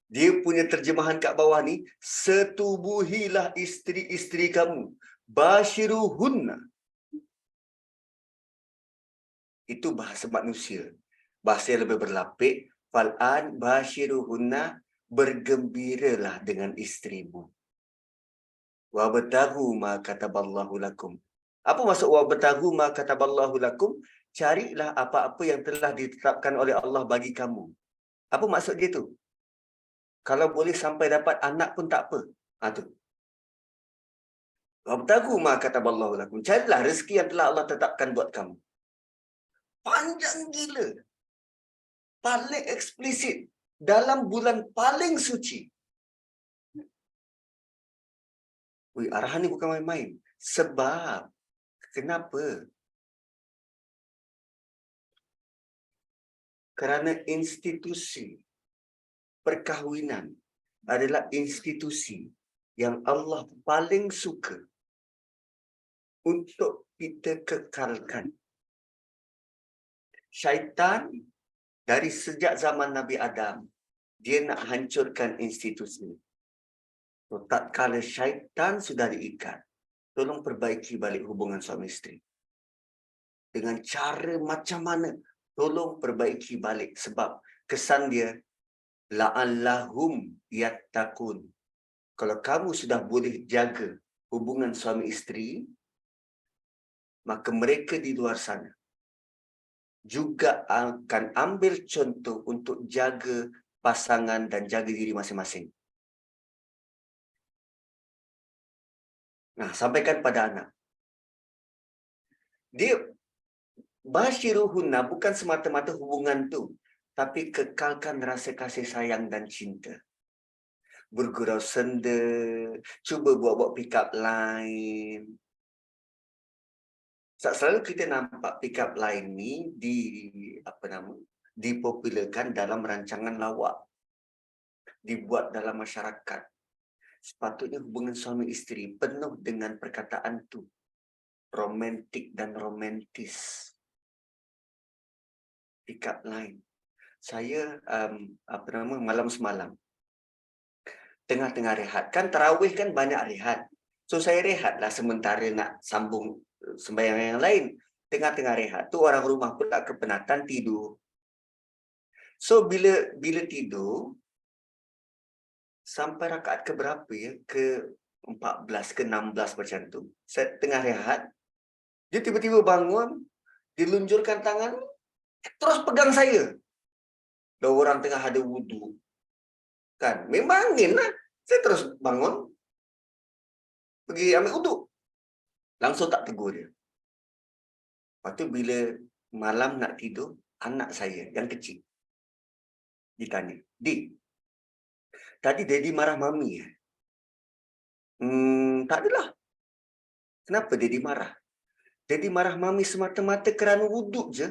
Dia punya terjemahan kat bawah ni, setubuhilah isteri-isteri kamu. Bashiruhunna. Itu bahasa manusia. Bahasa yang lebih berlapik. Fal'an bashiruhunna, bergembiralah dengan isterimu. Wabtaghu ma kataballahu lakum. Apa maksud wabtaghu ma kataballahu lakum? Carilah apa-apa yang telah ditetapkan oleh Allah bagi kamu. Apa maksud dia tu? Kalau boleh sampai dapat anak pun tak apa. Tu. Wabtaghu ma kataballahu lakum. Carilah rezeki yang telah Allah tetapkan buat kamu. Panjang gila. Paling eksplisit. Dalam bulan paling suci. Ui, arahan ni bukan main-main. Sebab, kenapa? Kerana institusi perkahwinan adalah institusi yang Allah paling suka untuk kita kekalkan. Syaitan dari sejak zaman Nabi Adam, dia nak hancurkan institusi. So, tatkala syaitan sudah diikat, tolong perbaiki balik hubungan suami isteri. Dengan cara macam mana? Tolong perbaiki balik. Sebab kesan dia, la'allahum yattaqun. Kalau kamu sudah boleh jaga hubungan suami isteri, maka mereka di luar sana juga akan ambil contoh untuk jaga pasangan dan jaga diri masing-masing. Nah, sampaikan pada anak. Dia basyiruhunna bukan semata-mata hubungan tu, tapi kekalkan rasa kasih sayang dan cinta. Bergurau senda, cuba buat-buat pick up line. Selalu kita nampak pick up line ni dipopularkan dalam rancangan lawak. Dibuat dalam masyarakat. Sepatutnya hubungan suami isteri penuh dengan perkataan tu. Romantik dan romantis. Pick up line. Saya malam semalam tengah-tengah rehat. Kan tarawih kan banyak rehat. So saya rehatlah sementara nak sambung sembahyang yang lain. Tengah-tengah rehat tu orang rumah pula kepenatan tidur. So bila tidur sampai rakaat ke berapa ya? Ke 14 ke 16 macam tu. Saya tengah rehat, dia tiba-tiba bangun, dilunjurkan tangan, terus pegang saya. Dah orang tengah ada wudu. Kan, memang angin lah. Saya terus bangun, pergi ambil wudu. Langsung tak tegur dia. Lepas tu bila malam nak tidur, anak saya yang kecil ditanya, "Dik, tadi Daddy marah Mami ya?" Tak adalah. Kenapa Daddy marah? Daddy marah Mami semata-mata kerana wuduk je.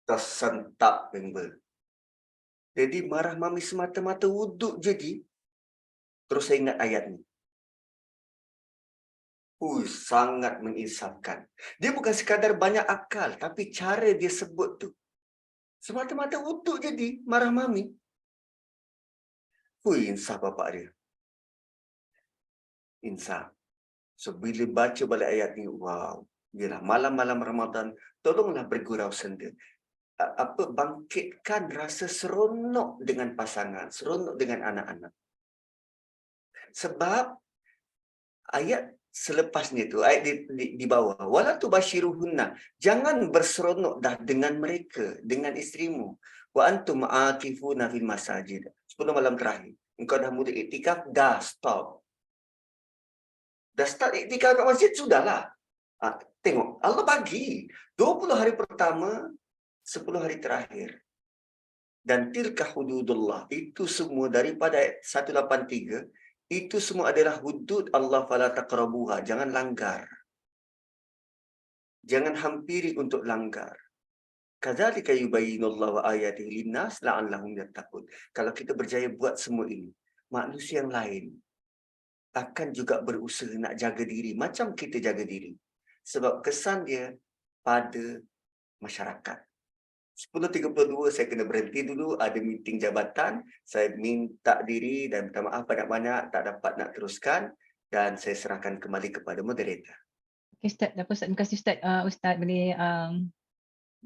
Tersentak member. Daddy marah Mami semata-mata wuduk je. Terus saya ingat ayat ni. Sangat menginsafkan. Dia bukan sekadar banyak akal, tapi cara dia sebut tu. Semata-mata wuduk jadi marah Mami. Insaf bapak dia. Insaf. So, bila baca balik ayat ni, wow. Yalah, malam-malam Ramadan, tolonglah bergurau senda. Bangkitkan rasa seronok dengan pasangan, seronok dengan anak-anak. Sebab, ayat selepasnya tu, ayat di bawah, wala tubashiruhunna, jangan berseronok dah dengan mereka, dengan isterimu. Wa antum aakifuna fil masajid. 10 malam terakhir. Engkau dah mula iktikaf, dah stop. Dah start iktikaf kat masjid, sudahlah. Tengok, Allah bagi 20 hari pertama, 10 hari terakhir. Dan tilka hududullah, itu semua daripada ayat 183, itu semua adalah hudud Allah, fala taqrabuha, jangan langgar. Jangan hampiri untuk langgar. Kadzalika yubayyinullahu ayatihi linnas la'allahum yattaqun. Kalau kita berjaya buat semua ini, manusia yang lain akan juga berusaha nak jaga diri macam kita jaga diri. Sebab kesan dia pada masyarakat. 10.32 saya kena berhenti dulu, ada meeting jabatan. Saya minta diri dan minta maaf banyak-banyak tak dapat nak teruskan, dan saya serahkan kembali kepada moderator. Okay, Ustaz, terima kasih Ustaz. Ustaz boleh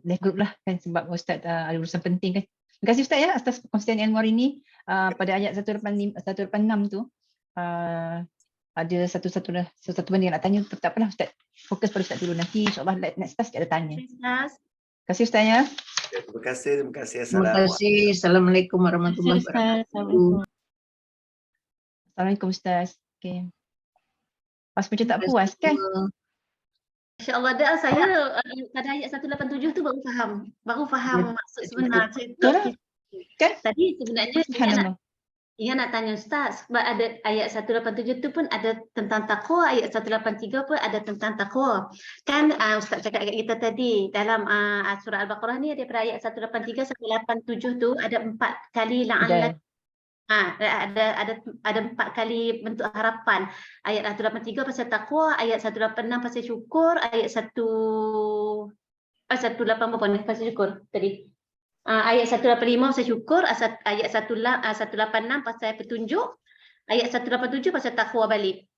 left group lah kan, sebab Ustaz ada urusan penting kan. Terima kasih Ustaz ya atas perkongsian ilmu hari ini. Pada ayat 186 tu ada satu benda yang nak tanya, tak apalah Ustaz. Fokus pada Ustaz dulu, nanti insya-Allah next class kita ada tanya. Ustaz. Terima kasih Ustaz ya. Terima kasih. Terima kasih. Assalamualaikum warahmatullahi wabarakatuh. Assalamualaikum Ustaz. Okay. Pas macam tak puas kan? InsyaAllah dah saya pada ayat 187 tu baru faham maksud sebenar. Betul lah. Kan? Tadi sebenarnya Subhanallah. nak tanya Ustaz, sebab ada ayat 187 tu pun ada tentang takwa, ayat 183 pun ada tentang takwa. Kan Ustaz cakap kat kita tadi dalam surah Al-Baqarah ni daripada ayat 183 sampai 87 tu ada 4 kali la'an. Ada 4 kali bentuk harapan. Ayat 183 pasal takwa, ayat 186 pasal syukur, ayat 180 berapa ni pasal syukur tadi. Ayat 185 pasal syukur, ayat 186 pasal petunjuk, ayat 187 pasal takwa balik.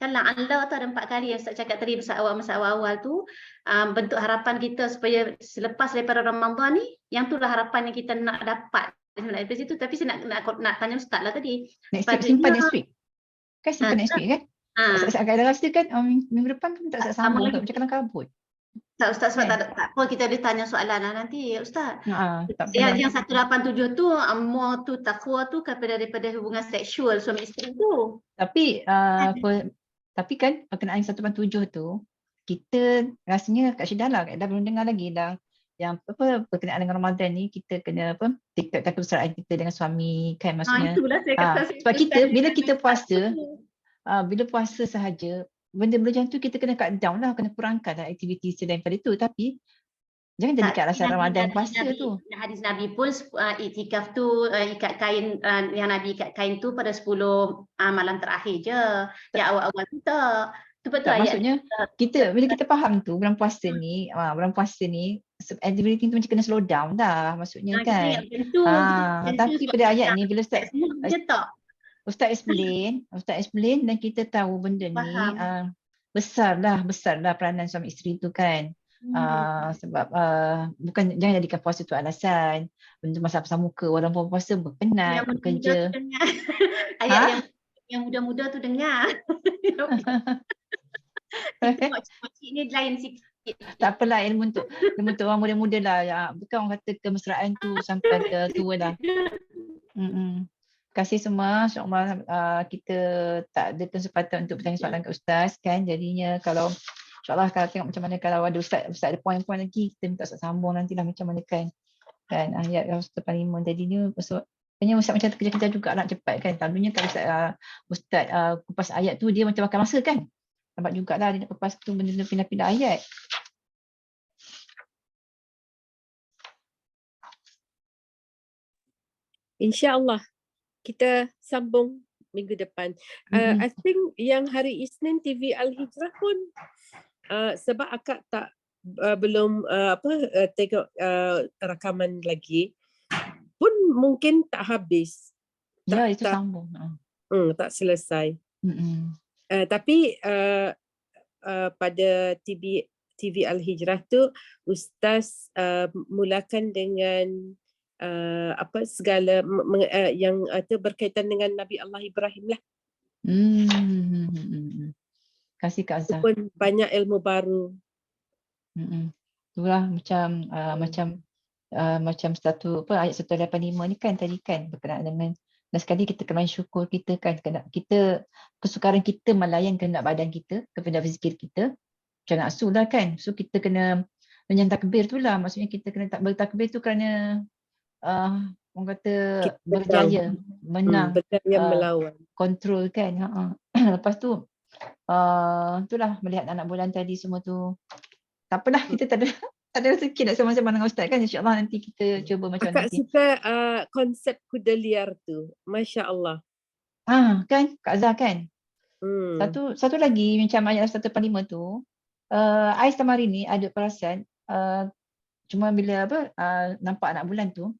Kan la'alla tu ada 4 kali yang Ustaz cakap tadi masa awal-awal tu, bentuk harapan kita supaya selepas daripada Ramadan ni, yang tu lah harapan yang kita nak dapat. Sebenarnya dari situ, tapi saya nak tanya Ustaz lah tadi. Next week, simpan next week. Kan simpan next week kan? Ustaz akan rasa kan minggu depan pun tak sambung tak macam kabut. Tak Ustaz, sebab tak apa, kita ada tanya soalan lah nanti Ustaz. Tak Yang 187 tu, more tu takwa tu daripada hubungan seksual suami isteri tu. Tapi kan perkenaan 187 tu, kita rasanya kat Syedah lah, dah belum dengar lagi dah. Yang berkenaan dengan Ramadan ni, kita kena tingkatkan kebesaran kita dengan suami kan, maksudnya. Itulah saya kata. Sebab kita bila kita puasa, bila puasa sahaja, benda-benda macam tu kita kena cut down lah, kena kurangkan lah aktiviti selain daripada tu. Tapi jangan jadikan alasan Ramadan puasa tu. Hadis Nabi pun iktikaf tu ikat kain, yang Nabi ikat kain tu pada 10 malam terakhir je. Yang awal-awal tu tak. Tu betul ayat. Maksudnya bila kita faham tu bulan puasa ni aktiviti tu macam kena slow down dah maksudnya kan. Tapi pada ayat ni bila Ustaz explain dan kita tahu benda ni besarlah peranan suami isteri tu kan. Sebab bukan, jangan jadikan puasa tu alasan. Benda masa muka walaupun puasa berpenat bekerja. Ayat yang muda-muda tu dengar. Makcik ni lain sikit. Tak apalah, ilmu untuk orang muda-muda lah. Bukan orang kata kemesraan tu sampai ke tua lah. Terima kasih semua. InsyaAllah kita tak ada kesempatan untuk bertanya soalan ke Ustaz kan. Jadinya kalau InsyaAllah kalau tengok macam mana, kalau ada Ustaz ada poin-poin lagi, kita minta Ustaz sambung nantilah macam mana kan. Kan ayat 185 tadinya. Sebenarnya Ustaz macam kerja-kerja juga nak cepat kan. Selalunya kalau Ustaz kupas ayat tu dia macam makan masa kan. Nampak jugalah dia nak kupas tu benda-benda pindah-pindah ayat. InsyaAllah kita sambung minggu depan. I think yang hari Isnin TV Al-Hijrah pun sebab akak tak belum tengok rakaman lagi pun mungkin tak habis. Ya, itu sambung. Tak selesai. Tapi pada TV Al-Hijrah tu Ustaz mulakan dengan segala yang berkaitan dengan Nabi Allah Ibrahim lah. Kasih Kak Azhar. Pun banyak ilmu baru. Itulah macam satu ayat 185 ni kan tadi kan berkenaan dengan, dan sekali kita kena syukur kita kan, kita kesukaran kita melayan kehendak badan kita, kehendak zikir kita macam nafsu lah kan. So kita kena menyanyi takbir tu lah, maksudnya kita kena bertakbir tu kerana orang kata Kita berjaya menang berjaya ah, melawan. kontrol kan. Lepas tu itulah melihat anak bulan tadi semua tu. Tak apalah, kita tak ada tak ada rezeki nak sama-sama dengan Ustaz kan. InsyaAllah nanti kita cuba macam Akak nanti. suka konsep kuda liar tu. Masya Allah. Kan Kak Azhar kan. Hmm. Satu lagi macam ayat 185 tu, I sama hari ni ada perasan cuma bila nampak anak bulan tu,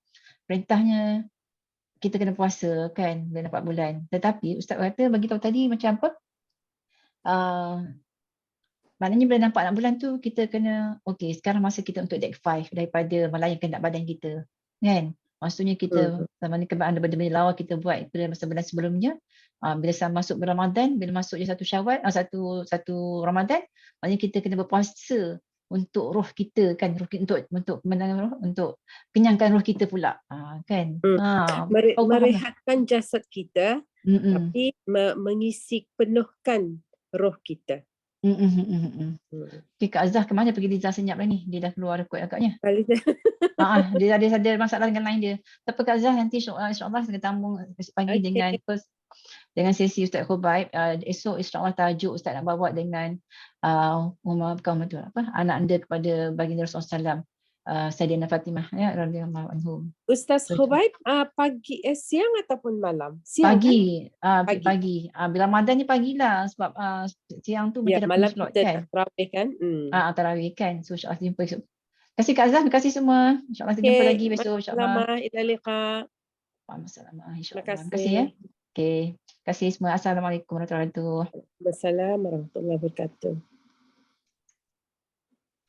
perintahnya kita kena puasa kan bila nampak bulan. Tetapi Ustaz kata bagi tahu tadi macam apa? Maknanya bila nampak anak bulan tu kita kena okey, sekarang masa kita untuk deck 5 daripada melayangkan nak badan kita. Kan? Maksudnya kita sama ni kebaikan benda-benda lawa kita buat pada masa bulan sebelumnya. Bila masuk bulan Ramadan, bila masuk je satu Syawal, satu Ramadan, maknanya kita kena berpuasa untuk roh kita kan, untuk menangkan roh, untuk kenyangkan roh kita pula. Kan? Merehatkan jasad kita, tapi mengisi penuhkan roh kita. Okay, Kak Azhar ke mana pergi Liza senyap dah ni? Dia dah keluar rekod agaknya. Dia ada masalah dengan line dia. Tapi Kak Azhar nanti insyaAllah kita tambung pagi dengan sesi Ustaz Khubaib. Esok insyaAllah tajuk Ustaz nak bawa dengan anak anda kepada baginda Rasulullah SAW. Sayyidina Fatimah ya radhiyallahu anhum. Ustaz Khubaib pagi siang ataupun malam? Siang pagi kan? Pagi. Bila Ramadan ni pagilah sebab siang tu macam malam slot kita kan. tarawih kan? Tarawih kan. So insya-Allah jumpa esok. Terima kasih Kak Azhar, terima kasih semua. InsyaAllah kita jumpa lagi besok insya-Allah. Ila liqa. Waalaikumsalam insya-Allah. Terima Terima kasih ya. Okey. Terima kasih semua. Assalamualaikum warahmatullahi wabarakatuh. Wassalamualaikum warahmatullahi wabarakatuh.